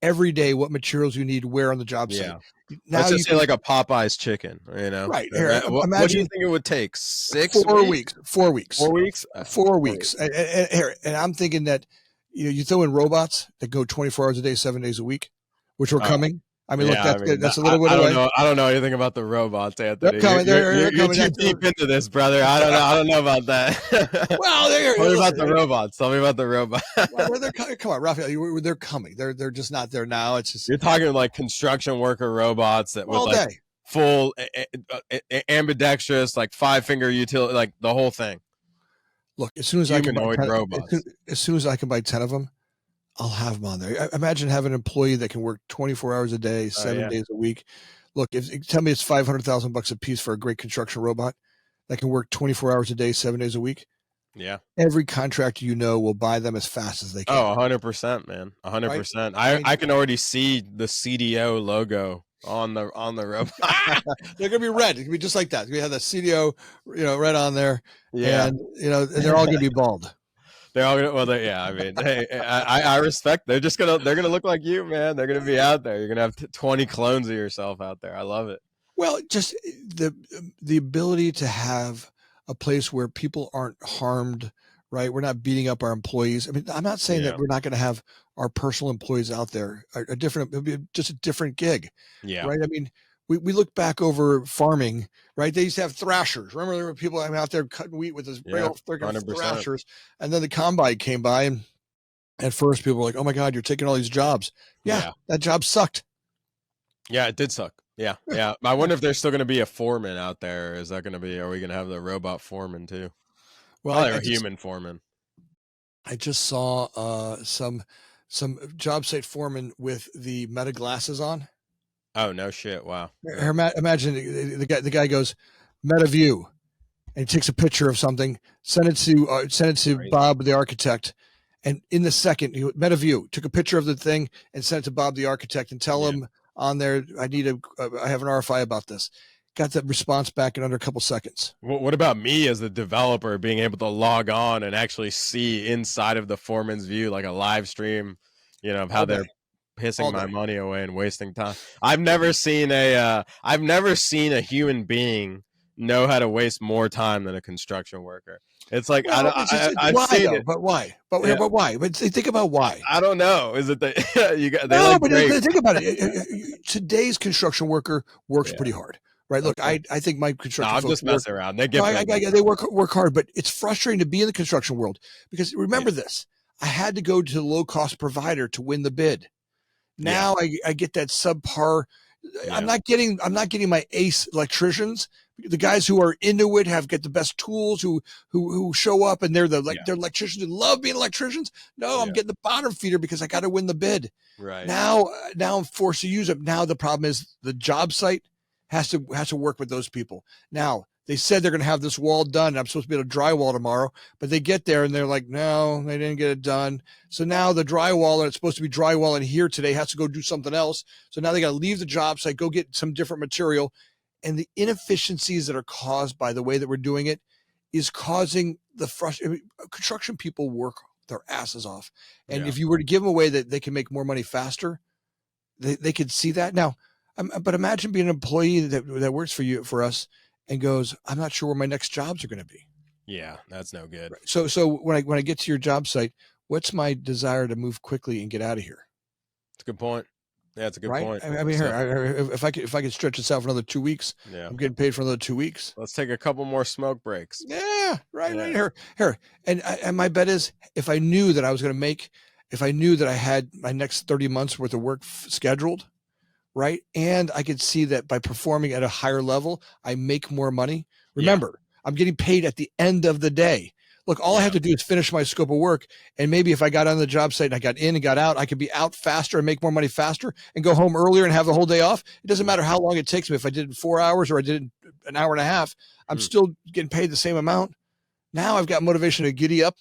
Every day what materials you need where on the job site. Now let's just say like a Popeye's chicken, Right. Here, what do you think it would take? 4 weeks? 4 weeks. 4 weeks? 4 weeks. And I'm thinking that, you throw in robots that go 24 hours a day, 7 days a week, which are coming. I mean, look, that's a little bit away. I don't know anything about the robots, Anthony. They're coming. You're too deep into this, brother. I don't know about that. Well, tell me about the robots. Tell me about the robots. Well, come on, Rafael. They're coming. They're just not there now. It's just you're talking like construction worker robots that all with like day. Full ambidextrous, like 5-finger utility, like the whole thing. Look, as soon as humanoid robots. As soon as I can buy 10 of them, I'll have them on there. Imagine having an employee that can work 24 hours a day, 7 days a week. Look, tell me it's $500,000 a piece for a great construction robot that can work 24 hours a day, 7 days a week. Yeah. Every contractor will buy them as fast as they can. Oh, 100%, man. 100%. Right? I can already see the CDO logo on the robot. They're gonna be red. It's gonna be just like that. We have the CDO, red on there. Yeah. And and they're all gonna be bald. They're all gonna I mean, hey, I respect. They're gonna look like you, man. They're gonna be out there. You're gonna have 20 clones of yourself out there. I love it. Well, just the ability to have a place where people aren't harmed, right? We're not beating up our employees. I mean, I'm not saying that we're not going to have our personal employees out there. It'll be just a different gig. Yeah. Right. I mean, we look back over farming, right? They used to have thrashers. Remember, there were people out there cutting wheat with those real thrashers. And then the combine came by, and at first people were like, "Oh my God, you're taking all these jobs." Yeah. That job sucked. Yeah, it did suck. Yeah. I wonder if there's still going to be a foreman out there. Is that going to be? Are we going to have the robot foreman too? Well, a human foreman. I just saw some job site foreman with the Meta glasses on. Oh no shit! Wow. Imagine the guy goes Meta View, and he takes a picture of something, send it to Bob the architect, and in the second, Meta View took a picture of the thing and sent it to Bob the architect and tell him on there, I have an RFI about this. got that response back in under a couple seconds. What about me as the developer being able to log on and actually see inside of the foreman's view, like a live stream, of how they're pissing my money away and wasting time? I've never seen a human being know how to waste more time than a construction worker. It's like, Well, I've why seen though? it. But why? But Yeah. why? But think about why. I don't know. Is it that you got? No, but think about it. Today's construction worker works pretty hard, right? Look, I think my construction. I'm just messing around. They get. They work hard, but it's frustrating to be in the construction world because remember this: I had to go to the low cost provider to win the bid. Now I get that subpar. Yeah. I'm not getting my ace electricians. The guys who are into it get the best tools, who show up and they're they're electricians who love being electricians. No, I'm getting the bottom feeder because I got to win the bid. Right. Now I'm forced to use it. Now the problem is the job site has to work with those people. Now they said they're going to have this wall done. I'm supposed to be able to drywall tomorrow, but they get there and they're like, no, they didn't get it done. So now the drywaller that's supposed to be drywalling here today has to go do something else. So now they got to leave the job site, go get some different material. And the inefficiencies that are caused by the way that we're doing it is causing the frustration. Construction people work their asses off. And if you were to give them a way that they can make more money faster, they could see that. Now, but imagine being an employee that works for us and goes, I'm not sure where my next jobs are going to be. Yeah, that's no good. Right. So when I get to your job site, what's my desire to move quickly and get out of here? That's a good point. Yeah, that's a good point. I mean, if I could stretch this out for another 2 weeks, I'm getting paid for another 2 weeks. Let's take a couple more smoke breaks. Yeah, right here. And my bet is if I knew that I was going to if I knew that I had my next 30 months worth of work scheduled, right? And I could see that by performing at a higher level, I make more money. Remember, I'm getting paid at the end of the day. Look, all I have to do is finish my scope of work. And maybe if I got on the job site and I got in and got out, I could be out faster and make more money faster and go home earlier and have the whole day off. It doesn't matter how long it takes me. If I did it in 4 hours or I did it in an hour and a half, I'm still getting paid the same amount. Now I've got motivation to giddy up.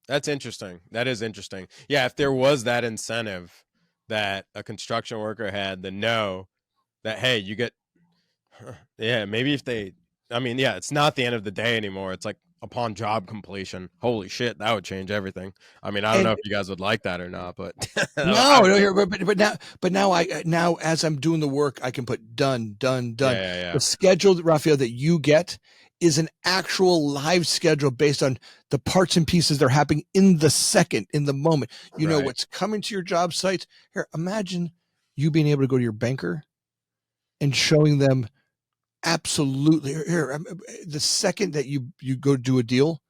That's interesting. That is interesting. Yeah, if there was that incentive that a construction worker had to know that, hey, you get, maybe if they, it's not the end of the day anymore. It's like upon job completion. Holy shit, that would change everything. I mean, I don't know if you guys would like that or not, but but now as I'm doing the work, I can put done. Yeah. The schedule, Rafael, that you get is an actual live schedule based on the parts and pieces that are happening in the second, in the moment. You know what's coming to your job sites. Here, imagine you being able to go to your banker and showing them absolutely the second that you go do a deal,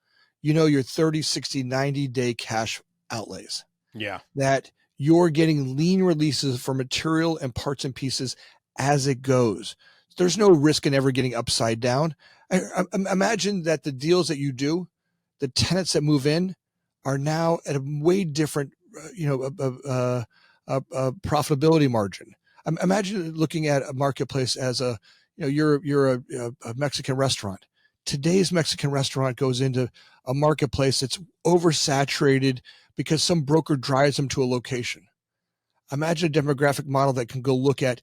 your 30, 60, 90-day cash outlays. Yeah. That you're getting lean releases for material and parts and pieces as it goes. There's no risk in ever getting upside down. I imagine that the deals that you do, the tenants that move in are now at a way different, profitability margin. Imagine looking at a marketplace as you're a Mexican restaurant. Today's Mexican restaurant goes into a marketplace that's oversaturated because some broker drives them to a location. Imagine a demographic model that can go look at,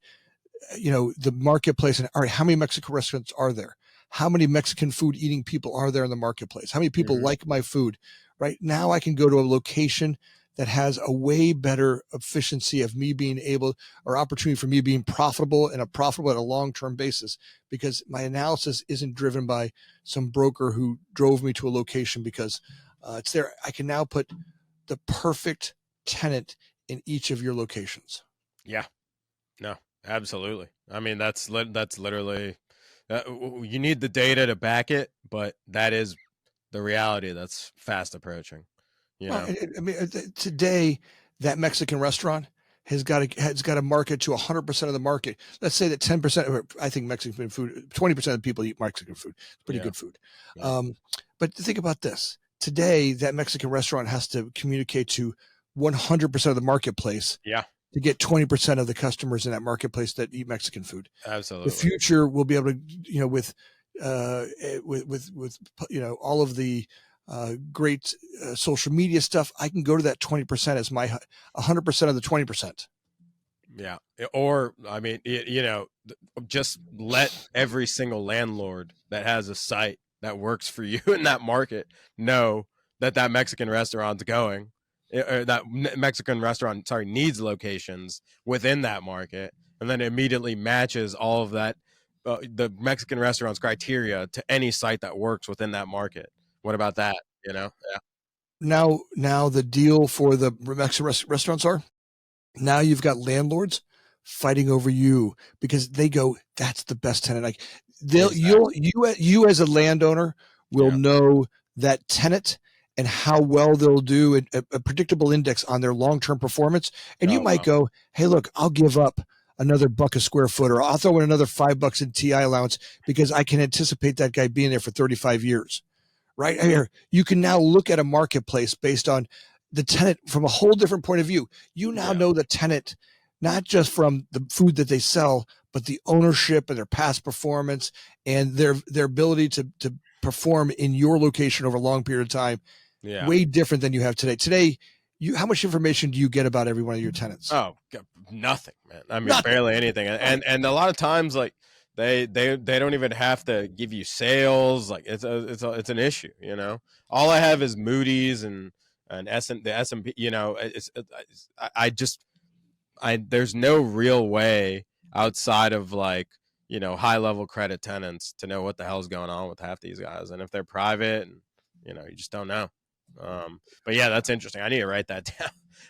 the marketplace and, all right, how many Mexican restaurants are there? How many Mexican food eating people are there in the marketplace? How many people like my food? Right now I can go to a location that has a way better efficiency of me being able, or opportunity for me being profitable at a long-term basis, because my analysis isn't driven by some broker who drove me to a location because it's there. I can now put the perfect tenant in each of your locations. Yeah, no, absolutely. I mean, that's literally, you need the data to back it, but that is the reality that's fast approaching. Today that Mexican restaurant has got to market to 100% of the market. Let's say that 10%, I think Mexican food, 20% of the people eat Mexican food. It's pretty good food. Yeah. But think about this. Today, that Mexican restaurant has to communicate to 100% of the marketplace. Yeah. To get 20% of the customers in that marketplace that eat Mexican food. Absolutely. The future will be able to, with all of the great social media stuff, I can go to that 20% as my 100% of the 20%. Yeah. Or, I mean, just let every single landlord that has a site that works for you in that market know that that Mexican restaurant's going, or that Mexican restaurant, sorry, needs locations within that market, and then immediately matches all of that, the Mexican restaurant's criteria to any site that works within that market. What about that? Yeah. Now the deal for the Mexican restaurants are, now you've got landlords fighting over you because they go, that's the best tenant. Like Exactly. you as a landowner will Yeah. know that tenant and how well they'll do a predictable index on their long-term performance. And you Oh, might wow. go, hey, look, I'll give up another buck a square foot, or I'll throw in another $5 in TI allowance because I can anticipate that guy being there for 35 years. Right here, you can now look at a marketplace based on the tenant from a whole different point of view. You now Yeah. know the tenant, not just from the food that they sell, but the ownership and their past performance and their ability to perform in your location over a long period of time. Yeah. Way different than you have today. Today, how much information do you get about every one of your tenants? Oh, nothing, man. I mean, Nothing. barely anything. Right. And a lot of times, like they don't even have to give you sales. Like it's an issue. All I have is Moody's and the S&P. I just there's no real way outside of like high level credit tenants to know what the hell's going on with half these guys, and if they're private, and you just don't know. But yeah, that's interesting. I need to write that down.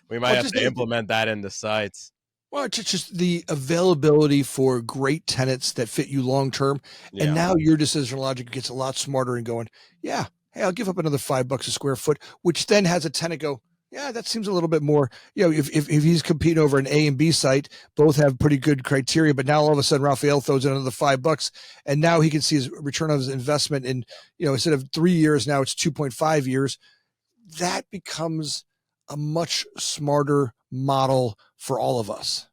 We might Well, have just to implement that into sites. Well, it's just the availability for great tenants that fit you long term. And Yeah. now your decision logic gets a lot smarter and going, yeah, hey, I'll give up another $5 a square foot, which then has a tenant go, yeah, that seems a little bit more. If he's competing over an A and B site, both have pretty good criteria, but now all of a sudden Rafael throws in another $5, and now he can see his return on his investment in, instead of 3 years, now it's 2.5 years. That becomes a much smarter model for all of us.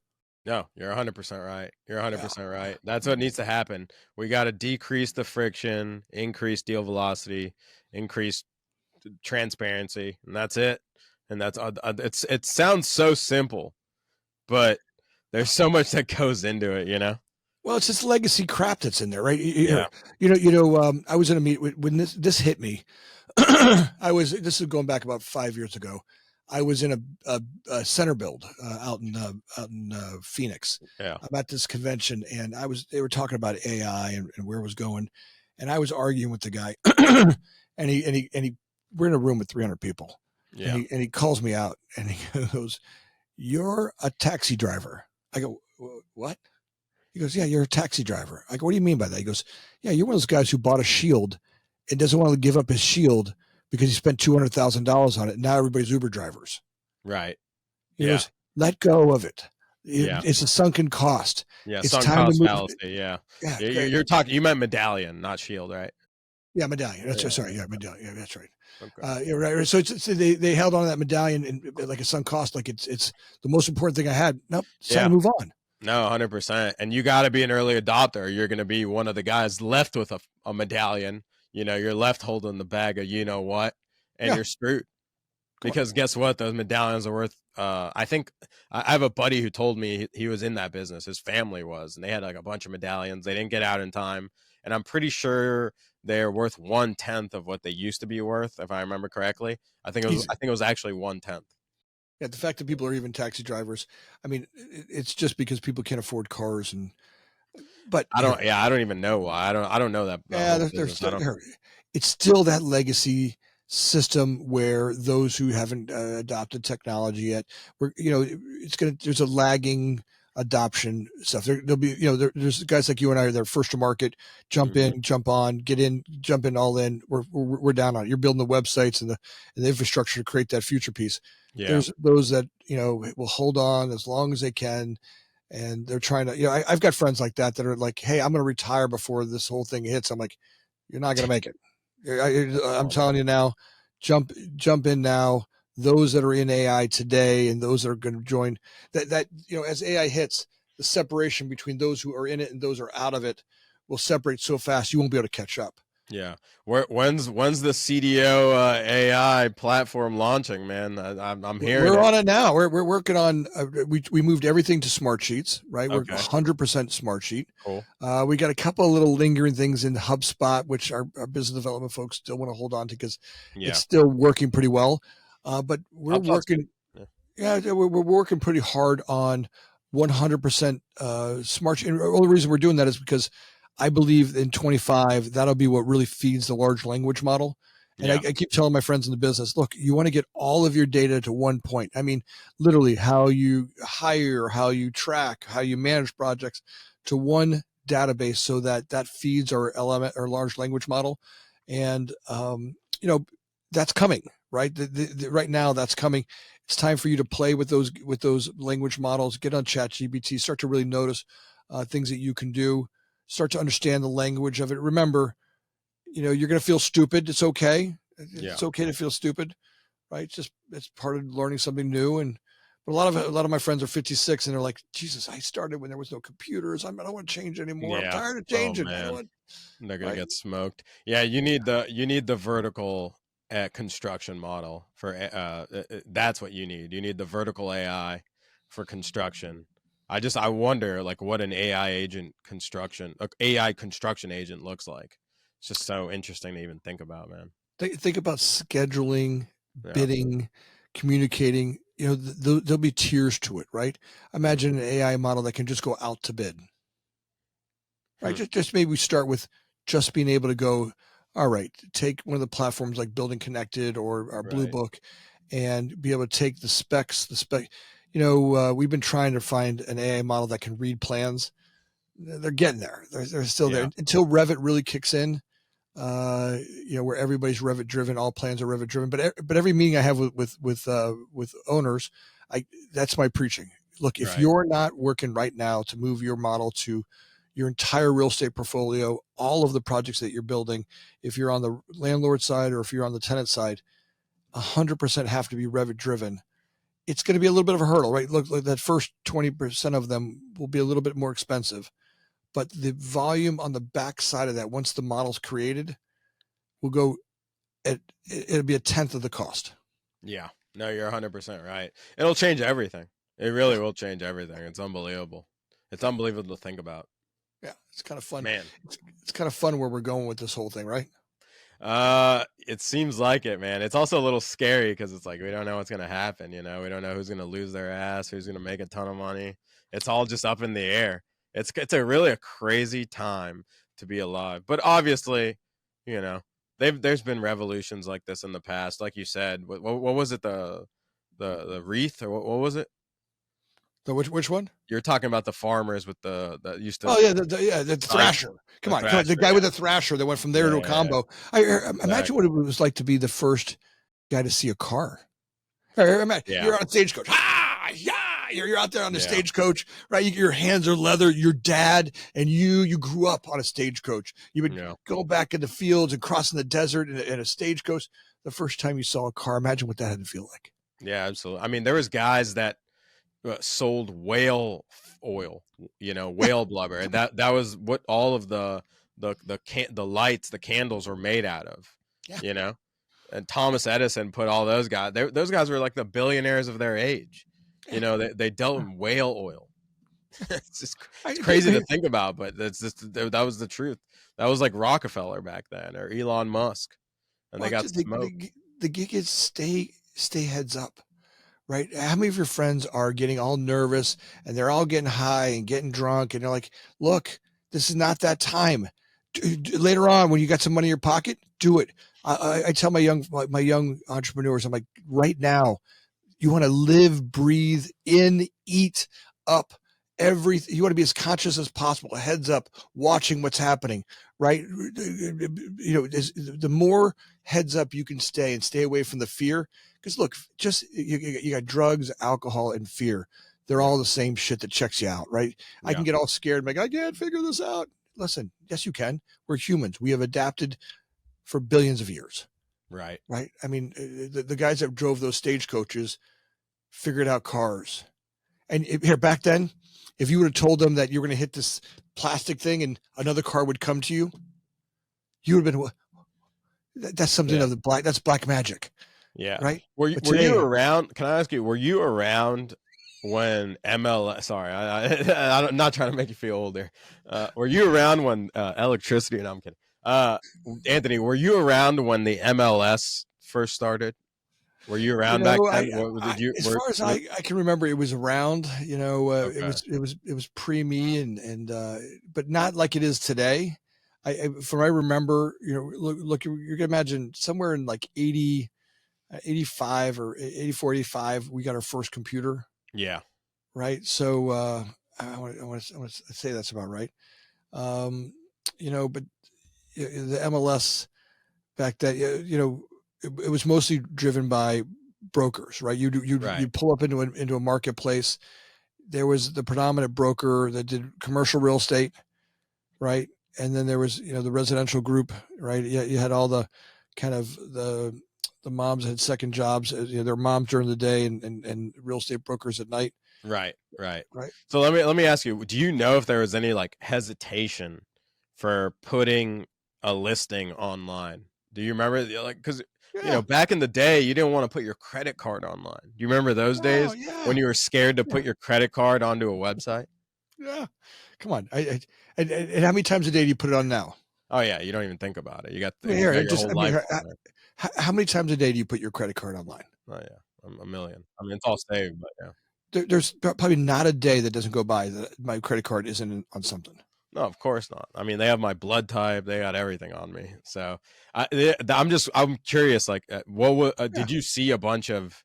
No, you're 100% right. You're Yeah. 100% right. That's what needs to happen. We got to decrease the friction, increase deal velocity, increase transparency, and that's it. And that's it sounds so simple, but there's so much that goes into it. Well, it's this legacy crap that's in there, right? Yeah. I was in a meet when this hit me. This is going back about 5 years ago. I was in a center build out in Phoenix. Yeah. I'm at this convention, and they were talking about AI and where it was going, and I was arguing with the guy, and he we're in a room with 300 people, Yeah. and he calls me out, and he goes, "You're a taxi driver." I go, "What?" He goes, "Yeah, you're a taxi driver." I go, "What do you mean by that?" He goes, "Yeah, you're one of those guys who bought a shield and doesn't want to give up his shield because he spent $200,000 on it. And now everybody's Uber drivers." Right. He Yeah. goes, "Let go of it. Yeah. It's a sunken cost. Yeah. It's Sunk time to cost move." fallacy. Yeah. Yeah, You're talking. You meant medallion, not shield, right? yeah, medallion. That's Yeah. sorry. Yeah, medallion. Yeah, that's right. Okay. Yeah, right. So they held on to that medallion and like a sunk cost, like it's the most important thing I had. Nope, it's time Yeah. to move on. No, 100%. And you got to be an early adopter. You're going to be one of the guys left with a medallion. You're left holding the bag of what, and Yeah, you're screwed. come on. Because guess what? Those medallions are worth. I think I have a buddy who told me he was in that business. His family was, and they had like a bunch of medallions. They didn't get out in time, and I'm pretty sure they're worth 1/10 of what they used to be worth, if I remember correctly. I think it was. Easy. I think it was actually 1/10. Yeah, the fact that people are even taxi drivers. I mean, it's just because people can't afford cars, but I here, don't. Yeah, I don't even know why. I don't know that yeah, whole they're business. I still don't. here. It's still that legacy system where those who haven't adopted technology yet, there's a lagging adoption stuff. There'll be, there's guys like you and I, they're first to market, jump Mm-hmm. in, jump on, get in, jump in all in. We're down on it. You're building the websites and the infrastructure to create that future piece. Yeah. There's those that, will hold on as long as they can. And they're trying to, I've got friends like that are like, hey, I'm going to retire before this whole thing hits. I'm like, you're not going to make it. I'm Oh man. telling you now, jump in now. Those that are in AI today and those that are going to join as AI hits, the separation between those who are in it and those who are out of it will separate so fast you won't be able to catch up. Yeah. When's the CDO AI platform launching, man? I'm hearing We're it. on it now. We're working on. We moved everything to smart sheets, right? We're Okay. 100% smart sheet. Cool. We got a couple of little lingering things in HubSpot, which our business development folks still want to hold on to because it's Yeah. still working pretty well. But we're HubSpot's good. working. Yeah. Yeah, we're working pretty hard on 100% smart. And the only reason we're doing that is because I believe in 25 that'll be what really feeds the large language model. And Yeah. I keep telling my friends in the business, look, you want to get all of your data to one point. I mean, literally how you hire, how you track, how you manage projects to one database, so that that feeds our element or large language model. And you know, that's coming, right? Right now, that's coming. It's time for you to play with those language models. Get on ChatGPT. Start to really notice things that you can do. Start to understand the language of it. Remember, you're going to feel stupid. It's okay. Yeah. It's okay to feel stupid, right? It's part of learning something new. And but a lot of my friends are 56 and they're like, Jesus, I started when there was no computers. I don't want to change anymore. I'm Yeah. tired of Oh changing. I don't man. want, They're gonna right? get smoked. Yeah, you need the vertical construction model for that's what you need. You need the vertical AI for construction. I wonder like what an AI construction agent looks like. It's just so interesting to even think about, man. Think about scheduling, Yeah. bidding, communicating. There'll be tiers to it, right? Hmm. Imagine an AI model that can just go out to bid, right? Hmm. Just maybe we start with just being able to go, all right, take one of the platforms like Building Connected or our Blue Right. Book and be able to take the spec. We've been trying to find an AI model that can read plans. They're getting there. They're still there Yeah. until Revit really kicks in. Where everybody's Revit driven, all plans are Revit driven. But every meeting I have with owners, that's my preaching. Look, if Right. you're not working right now to move your model to your entire real estate portfolio, all of the projects that you're building, if you're on the landlord side or if you're on the tenant side, 100% have to be Revit driven. It's going to be a little bit of a hurdle, right? Look, that first 20% of them will be a little bit more expensive, but the volume on the back side of that, once the model's created, will go it'll be a tenth of the cost. Yeah. No, you're 100% right. It'll change everything. It really Yeah, will change everything. It's unbelievable. It's unbelievable to think about. yeah, it's kind of fun. Man. It's kind of fun where we're going with this whole thing, right? It seems like it, man. It's also a little scary because it's like we don't know what's gonna happen. We don't know who's gonna lose their ass, who's gonna make a ton of money. It's all just up in the air. It's a really a crazy time to be alive. But obviously, you know, there's been revolutions like this in the past. Like you said, what was it the wreath or what was it? So which one? You're talking about the farmers with the used to Oh yeah, the scythe, Thrasher. the Come on, the thrasher. guy Yeah, with the Thrasher that went from there to a yeah, combo. Imagine what exactly. it was like to be the first guy to see a car. Yeah, You're on stagecoach. Ah, yeah. You're out there on the yeah, stagecoach, right? Your hands are leather. Your dad and you grew up on a stagecoach. You would yeah. go back in the fields and crossing the desert in a stagecoach. The first time you saw a car, imagine what that had to feel like. Yeah, absolutely. I mean, there was guys that sold whale oil, Yeah, whale blubber, and that was what all of the lights, the candles were made out of, yeah, you know. And Thomas Edison put all those guys. Those guys were like the billionaires of their age. yeah. They dealt Yeah. in whale oil. It's I, crazy to think about, but that was the truth. That was like Rockefeller back then, or Elon Musk, and they well, got smoked. the gig is stay heads up. Right? How many of your friends are getting all nervous and they're all getting high and getting drunk and they're like, look, this is not that time. Later on, when you got some money in your pocket, do it. I tell my young entrepreneurs, I'm like, right now, you want to live, breathe in, eat up everything. You want to be as conscious as possible, heads up, watching what's happening, right? The more heads up you can stay and stay away from the fear. Because look, just you got drugs, alcohol, and fear. They're Yeah, all the same shit that checks you out, right? I yeah, can get all scared, like I can't figure this out. Listen, yes, you can. We're humans. We have adapted for billions of years, right. right? I mean, the guys that drove those stagecoaches figured out cars. And here back then, if you would have told them that you were going to hit this plastic thing and another car would come to you you would have been, that's something Yeah. of the black, that's black magic, Yeah. right? Were you, But were you today, around? Can I ask you, were you around when MLS, sorry, I'm not trying to make you feel old there. Were you around when electricity, no, I'm kidding. Anthony, were you around when the MLS first started? Were you you around back know, then? What did you, as far as I can remember, it was around, okay. it was pre me but not like it is today. From I remember, look, you can imagine somewhere in like 80, 85 or 84, 85, we got our first computer, Yeah. right? So, I want to say that's about right. Um, but the MLS back then, it was mostly driven by brokers, right? Right. You'd pull up into a marketplace. There was the predominant broker that did commercial real estate, right? And then there was, the residential group, right? You had all the kind of the moms that had second jobs, their moms during the day and real estate brokers at night. Right. Right. Right. So let me ask you, do you know if there was any like hesitation for putting a listing online? Do you remember, like, because Yeah. back in the day, you didn't want to put your credit card online. Do you remember those Oh, days when yeah. you were scared to Yeah. put your credit card onto a website? Yeah. Come on. And how many times a day do you put it on now? Oh yeah, you don't even think about it. You got I mean, you got here, your just, whole I mean, life on there. how many times a day do you put your credit card online? Oh yeah, a million. I mean, it's all saved, but yeah. There's probably not a day that doesn't go by that my credit card isn't on something. No, of course not. I mean, they have my blood type. They got everything on me. So I'm curious. Like, Yeah. did you see a bunch of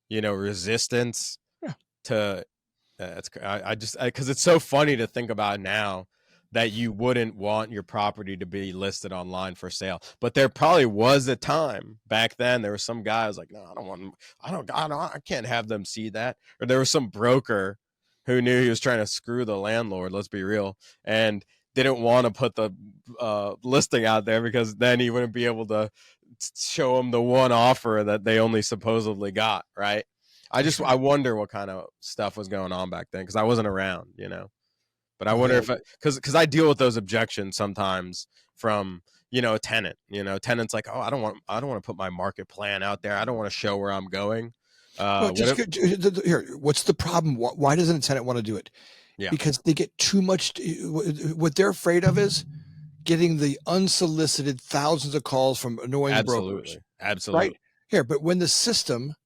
resistance Yeah. to? I just because it's so funny to think about now that you wouldn't want your property to be listed online for sale. But there probably was a time back then. There was some guy who's like, no, I can't have them see that. Or there was some broker who knew he was trying to screw the landlord. Let's be real, and didn't want to put the listing out there because then he wouldn't be able to show them the one offer that they only supposedly got. Right. That's right. I wonder what kind of stuff was going on back then because I wasn't around, But I Oh, wonder yeah. if because I deal with those objections sometimes from a tenant. Tenants like, oh, I don't want to put my market plan out there. I don't want to show where I'm going. Well, What just if, here. What's the problem? Why doesn't a tenant want to do it? yeah, Because they get too much. What they're afraid of is getting the unsolicited thousands of calls from annoying brokers, absolutely, right? absolutely, Here, but when the system's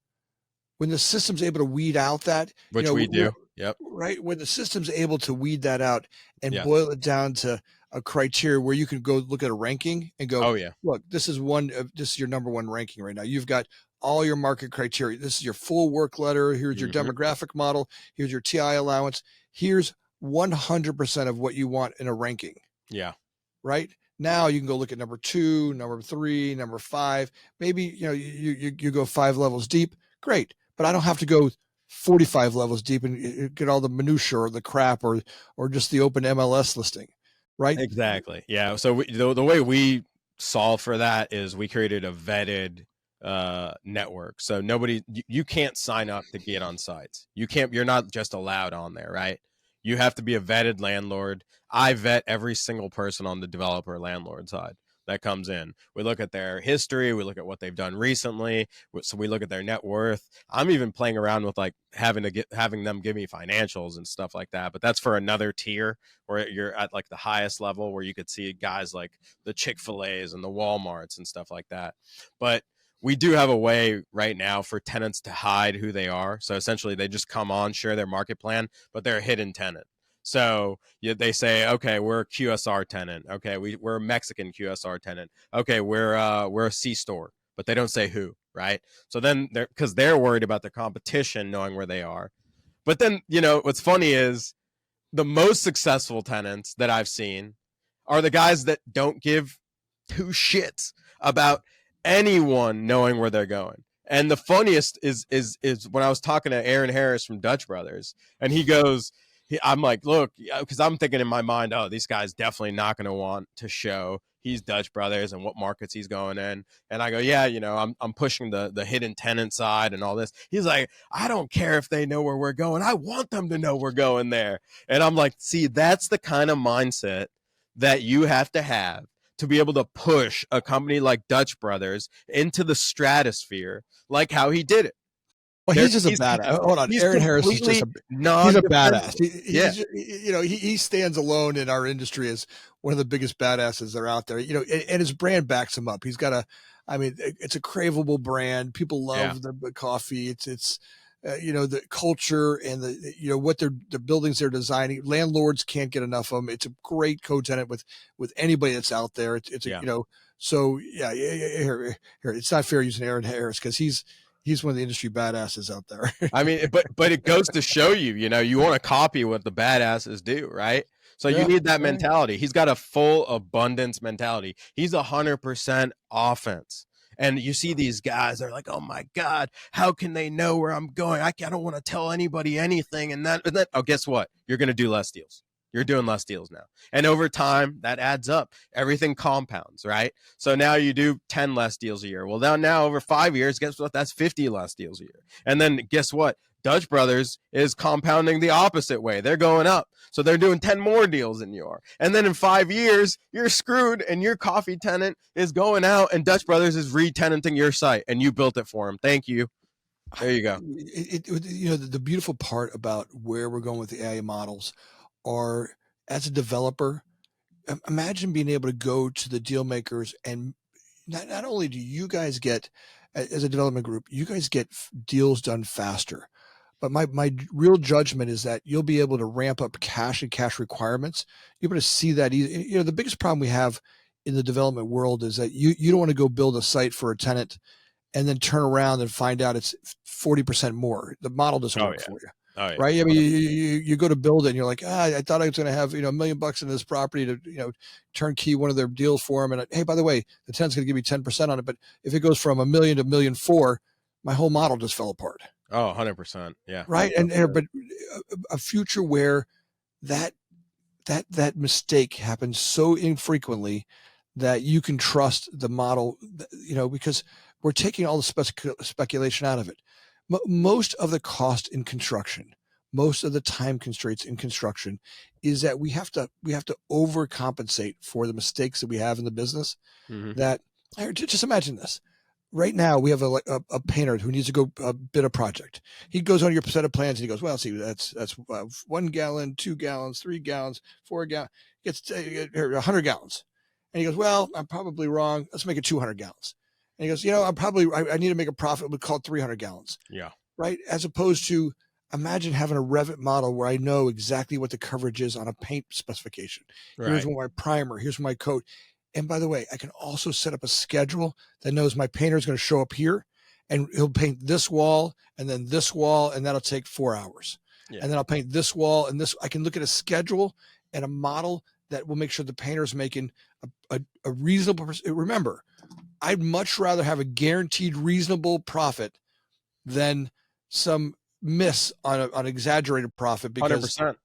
able to weed out that, which we do. Yep. right, when the system's able to weed that out and Yes. boil it down to a criteria where you can go look at a ranking and go, Oh yeah. look, this is your number one ranking right now. You've got all your market criteria. This is your full work letter. Here's your Hmm. demographic model. Here's your TI allowance. Here's 100% of what you want in a ranking, Yeah. right? Now you can go look at number 2, number 3, number 5. Maybe you go 5 levels deep. Great, but I don't have to go 45 levels deep and get all the minutia or the crap or just the open MLS listing, right? Exactly. Yeah. So the way we solve for that is we created a vetted network. So you can't sign up to get on sites. You're not just allowed on there, right? You have to be a vetted landlord. I vet every single person on the developer landlord side that comes in. We look at their history, we look at what they've done recently, so we look at their net worth. I'm even playing around with like having them give me financials and stuff like that, but that's for another tier where you're at like the highest level where you could see guys like the Chick-fil-A's and the Walmarts and stuff like that. But we do have a way right now for tenants to hide who they are. So essentially they just come on, share their market plan, but they're a hidden tenant. So they say, okay, we're a QSR tenant. Okay, we're a Mexican QSR tenant. Okay, we're a C store, but they don't say who, right? So then because they're worried about their competition knowing where they are. But then what's funny is the most successful tenants that I've seen are the guys that don't give two shits about anyone knowing where they're going. And the funniest is when I was talking to Aaron Harris from Dutch Brothers, and he goes, I'm like, look, because I'm thinking in my mind, oh, these guys definitely not going to want to show he's Dutch Brothers and what markets he's going in. And I go, yeah, I'm pushing the hidden tenant side and all this. He's like, I don't care if they know where we're going. I want them to know we're going there. And I'm like, see, that's the kind of mindset that you have to be able to push a company like Dutch Brothers into the stratosphere, like how he did it. Well, There, he's just a badass. Hold on, he's Aaron Harris is just completely he's a badass. non-defensive. Yeah, He stands alone in our industry as one of the biggest badasses that are out there. And his brand backs him up. He's got it's a craveable brand. People yeah, love the coffee. It's the culture and what the buildings they're designing. Landlords can't get enough of them. It's a great co-tenant with anybody that's out there. yeah. So yeah, here, it's not fair using Aaron Harris because he's one of the industry badasses out there. I mean, but it goes to show you, you want to copy what the badasses do, right? So you need that mentality. He's got a full abundance mentality. He's 100% offense. And you see these guys, they're like, oh my God, how can they know where I'm going? I don't want to tell anybody anything. And then, oh, guess what? You're going to do less deals. You're doing less deals now. And over time, that adds up. Everything compounds, right? So now you do 10 less deals a year. Well, now over 5 years, guess what? That's 50 less deals a year. And then guess what? Dutch Brothers is compounding the opposite way. They're going up. So they're doing 10 more deals than you are. And then in 5 years, you're screwed and your coffee tenant is going out and Dutch Brothers is re-tenanting your site and you built it for him. Thank you. There you go. The beautiful part about where we're going with the AI models are, as a developer, imagine being able to go to the deal makers and not only do you guys get, as a development group, you guys get deals done faster, but my real judgment is that you'll be able to ramp up cash and cash requirements. You're able to see that easy. The biggest problem we have in the development world is that you don't want to go build a site for a tenant and then turn around and find out it's 40% more. The model doesn't work for you. Oh, yeah. Right. I mean, you go to build it and you're like, I thought I was going to have, $1 million in this property to, turnkey one of their deals for them. And hey, by the way, the tenant's going to give me 10% on it. But if it goes from $1 million to $1.4 million, my whole model just fell apart. Oh, 100%. Yeah. Right. But a future where that mistake happens so infrequently that you can trust the model, because we're taking all the speculation out of it. Most of the cost in construction, most of the time constraints in construction is that we have to overcompensate for the mistakes that we have in the business. Mm-hmm. That just imagine this. Right now we have a painter who needs to go bid a project. He goes on your set of plans and he goes, well, see, that's 1 gallon, 2 gallons, 3 gallons, 4 gallons, gets 100 gallons. And he goes, well, I'm probably wrong. Let's make it 200 gallons. And he goes, I need to make a profit. We'll call it 300 gallons. Yeah. Right. As opposed to, imagine having a Revit model where I know exactly what the coverage is on a paint specification. Right. Here's my primer. Here's my coat. And by the way, I can also set up a schedule that knows my painter is going to show up here and he'll paint this wall and then this wall, and that'll take 4 hours. Yeah. And then I'll paint this wall and this. I can look at a schedule and a model that will make sure the painter is making a reasonable. Remember, I'd much rather have a guaranteed reasonable profit than some miss on an exaggerated profit because 100%.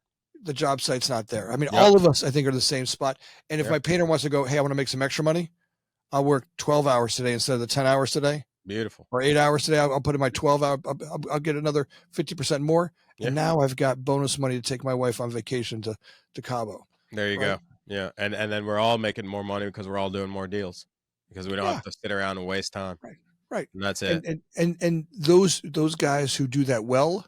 The job site's not there. I mean, all of us, I think, are in the same spot. And if my painter wants to go, hey, I want to make some extra money, I'll work 12 hours today instead of the 10 hours today. Beautiful. Or 8 hours today. I'll put in my 12 hour. I'll get another 50% more. Yeah. And now I've got bonus money to take my wife on vacation to Cabo. There you go. Yeah. And then we're all making more money because we're all doing more deals because we don't have to sit around and waste time. Right. And that's it. And those guys who do that well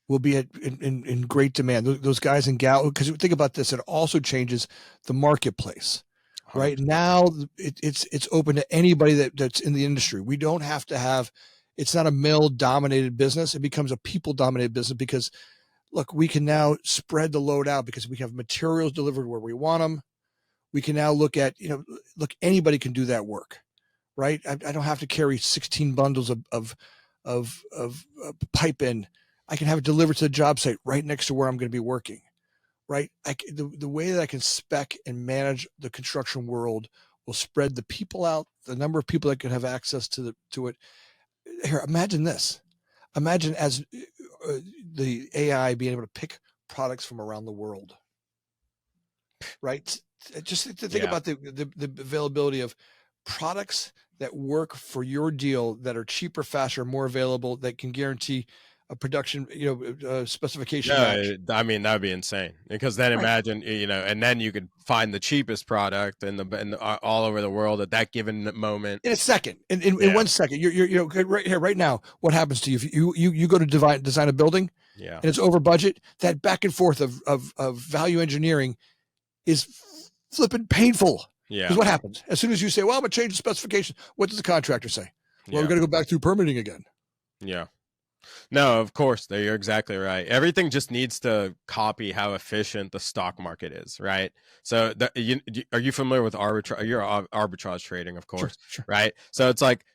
will be in great demand. Those guys and gals, because think about this, it also changes the marketplace. 100%. Right now, it's open to anybody that's in the industry. We don't have to have. It's not a male-dominated business. It becomes a people-dominated business because, look, we can now spread the load out because we have materials delivered where we want them. We can now look at, anybody can do that work, right? I don't have to carry 16 bundles of pipe in. I can have it delivered to the job site right next to where I'm going to be working, right? The way that I can spec and manage the construction world will spread the people out, the number of people that can have access to it. Here, imagine this. Imagine as the AI being able to pick products from around the world, right? Just to think about the availability of products that work for your deal that are cheaper, faster, more available, that can guarantee a production, specification match. No, I mean that'd be insane because then Right. imagine and then you could find the cheapest product all over the world at that given moment. In a second, in Yeah, 1 second, right here, right now. What happens to you if you go to design a building yeah, and it's over budget? That back and forth of value engineering is flipping painful. Because yeah, what happens as soon as you say, "Well, I'm gonna change the specification," what does the contractor say? Well, we yeah, got to go back through permitting again. yeah. No, of course, you're exactly right. Everything just needs to copy how efficient the stock market is, right? So, are you familiar with arbitrage? You're arbitrage trading, of Sure, course, sure. right? So it's like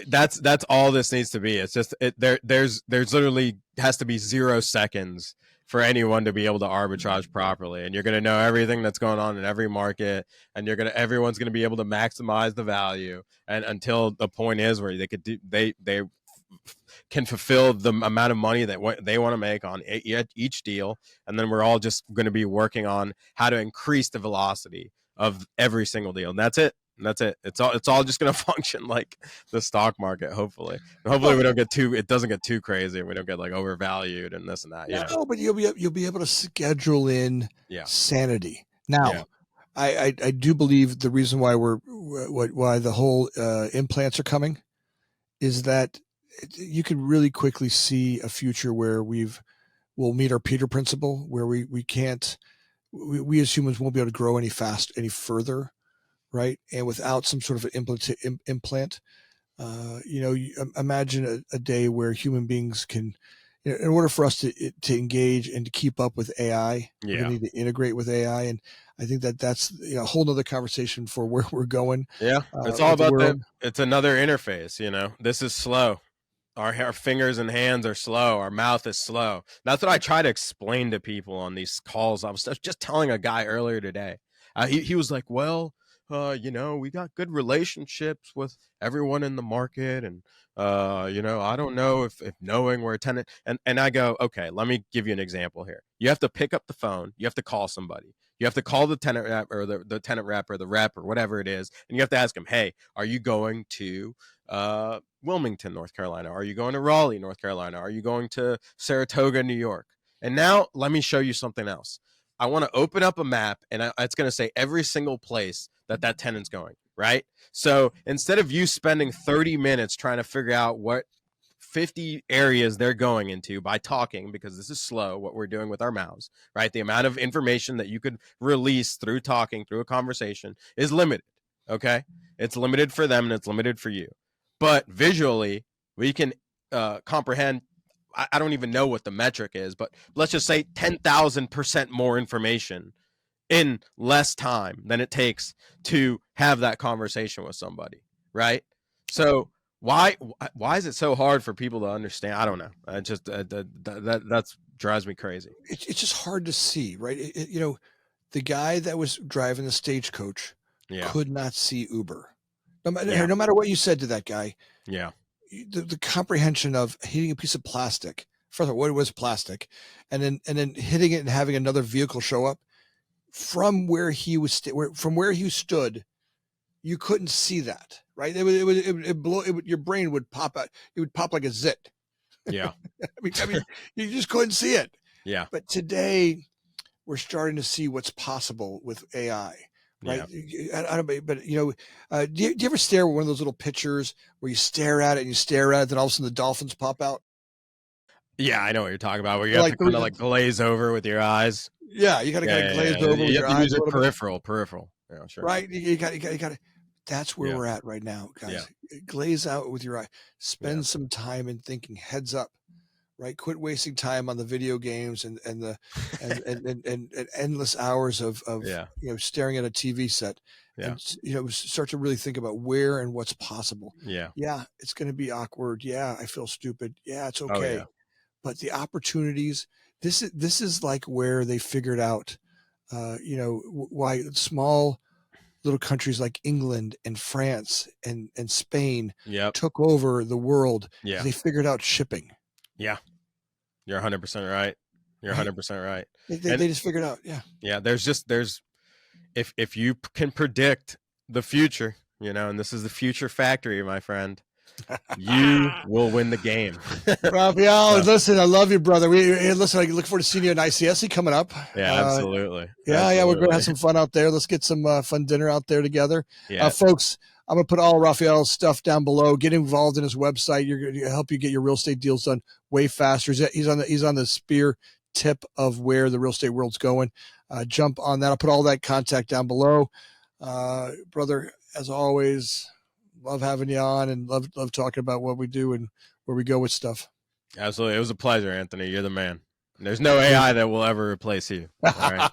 that's all this needs to be. It's just there's literally has to be 0 seconds for anyone to be able to arbitrage properly, and you're going to know everything that's going on in every market, and everyone's going to be able to maximize the value, and until the point is where they can fulfill the amount of money that they want to make on each deal, and then we're all just going to be working on how to increase the velocity of every single deal, and that's it. It's all just going to function like the stock market. Hopefully Well, we don't get too. It doesn't get too crazy, and we don't get like overvalued and this and that. no, but you'll be able to schedule in Yeah. sanity. Yeah. Now, I do believe the reason why why the whole implants are coming is that you can really quickly see a future where we'll meet our Peter principle, where we can't we as humans won't be able to grow any further, right? And without some sort of an implant, imagine a day where human beings can, in order for us to engage and to keep up with AI, we're going Yeah. to need to integrate with AI. And I think that's a whole nother conversation for where we're going Yeah. It's all with the about world. it's another interface. This is slow. Our fingers and hands are slow. Our mouth is slow. That's what I try to explain to people on these calls. I was just telling a guy earlier today. He was like, well, we got good relationships with everyone in the market. And, I don't know if knowing where a tenant. And I go, okay, let me give you an example here. You have to pick up the phone. You have to call somebody. You have to call the tenant rep or the tenant rep or the rep or whatever it is. And you have to ask them, hey, are you going to Wilmington, North Carolina? Are you going to Raleigh, North Carolina? Are you going to Saratoga, New York? And now let me show you something else. I want to open up a map, and it's going to say every single place that tenant's going, right? So instead of you spending 30 minutes trying to figure out what 50 areas they're going into by talking, because this is slow, what we're doing with our mouths, right? The amount of information that you could release through talking, through a conversation is limited, okay? It's limited for them and it's limited for you. But visually, we can comprehend, I don't even know what the metric is, but let's just say 10,000% more information in less time than it takes to have that conversation with somebody, right? So why is it so hard for people to understand? I don't know. I just that drives me crazy. It's just hard to see, right? The guy that was driving the stagecoach Yeah, could not see Uber. yeah, No matter what you said to that guy, yeah, the comprehension of hitting a piece of plastic. First of all, what was plastic, and then hitting it and having another vehicle show up from where he was from where he stood, you couldn't see that, right? Your brain would pop out. It would pop like a zit. yeah, I mean, you just couldn't see it. yeah, But today, we're starting to see what's possible with AI, right? yeah. I don't know, but do you ever stare at one of those little pictures where you stare at it and you stare at it, then all of a sudden the dolphins pop out? Yeah, I know what you're talking about. Where you They're have to like, kind of like glaze over with your eyes. yeah, you got to Yeah, kind of glaze yeah, yeah. over with You have your to eyes use a your little bit, peripheral. Yeah, sure. right? You got to. That's where Yeah, we're at right now, yeah, guys. Glaze out with your eye. yeah, Spend some time in thinking heads up, right? Quit wasting time on the video games and the and endless hours of yeah, staring at a TV set, yeah, and start to really think about where and what's possible. yeah. Yeah, it's going to be awkward. Yeah, I feel stupid. Yeah, it's Oh yeah, okay. But the opportunities. This is like where they figured out, why small little countries like England and France and Spain yep, took over the world because yeah, they figured out shipping. yeah. You're 100% right. You're Right? 100% right. They, And they just figured out. Yeah. yeah, there's if you can predict the future, and this is the future factory, my friend. You will win the game. Rafael, So, listen, I love you, brother. Listen, I look forward to seeing you at ICSC coming up. yeah, absolutely. Yeah, we're going to have Absolutely. some fun out there. Let's get some fun dinner out there together. Yeah. Folks, I'm going to put all Rafael's stuff down below. Get involved in his website. You're going to help you get your real estate deals done way faster. He's on the spear tip of where the real estate world's going. Jump on that. I'll put all that contact down below. Brother, as always, love having you on and love talking about what we do and where we go with stuff. Absolutely. It was a pleasure, Anthony. You're the man. There's no AI that will ever replace you. All right.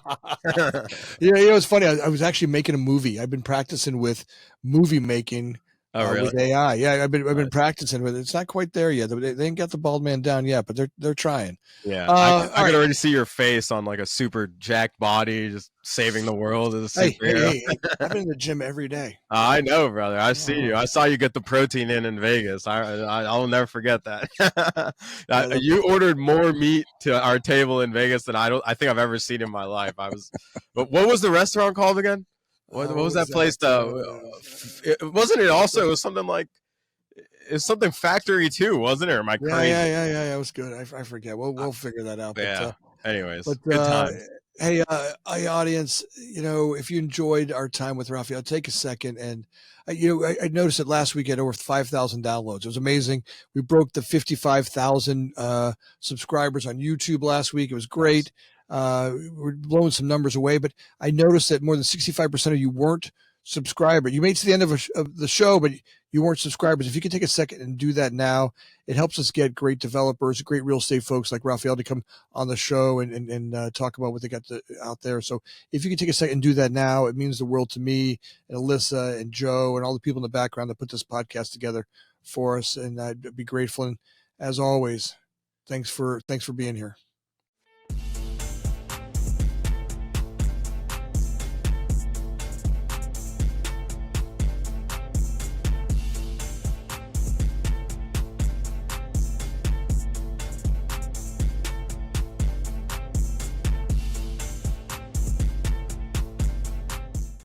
It's funny. I was actually making a movie. I've been practicing with movie making Really? with AI. Yeah, I've been practicing with it. It's not quite there yet. They ain't got the bald man down yet, but they're trying. Yeah, I could already see your face on like a super jacked body, just saving the world as a superhero. Hey, I'm in the gym every day. I know, brother. I see you. I saw you get the protein in Vegas. I'll never forget that. You ordered more meat to our table in Vegas than I think I've ever seen in my life. But what was the restaurant called again? What was that place? Wasn't it also? It was something like. It's something Factory too, wasn't it? Or am I crazy? Yeah. It was good. I forget. We'll figure that out. Yeah. Anyways, good times. Hey, audience, if you enjoyed our time with Rafael, take a second and, I noticed that last week had over 5,000 downloads. It was amazing. We broke the 55,000 subscribers on YouTube last week. It was great. We're blowing some numbers away, but I noticed that more than 65% of you weren't subscriber. You made it to the end of the show, but you weren't subscribers. If you could take a second and do that now, it helps us get great developers, great real estate folks like Rafael to come on the show and talk about what they got out there. So if you can take a second and do that now, it means the world to me and Alyssa and Joe and all the people in the background that put this podcast together for us. And I'd be grateful. And as always, thanks for being here.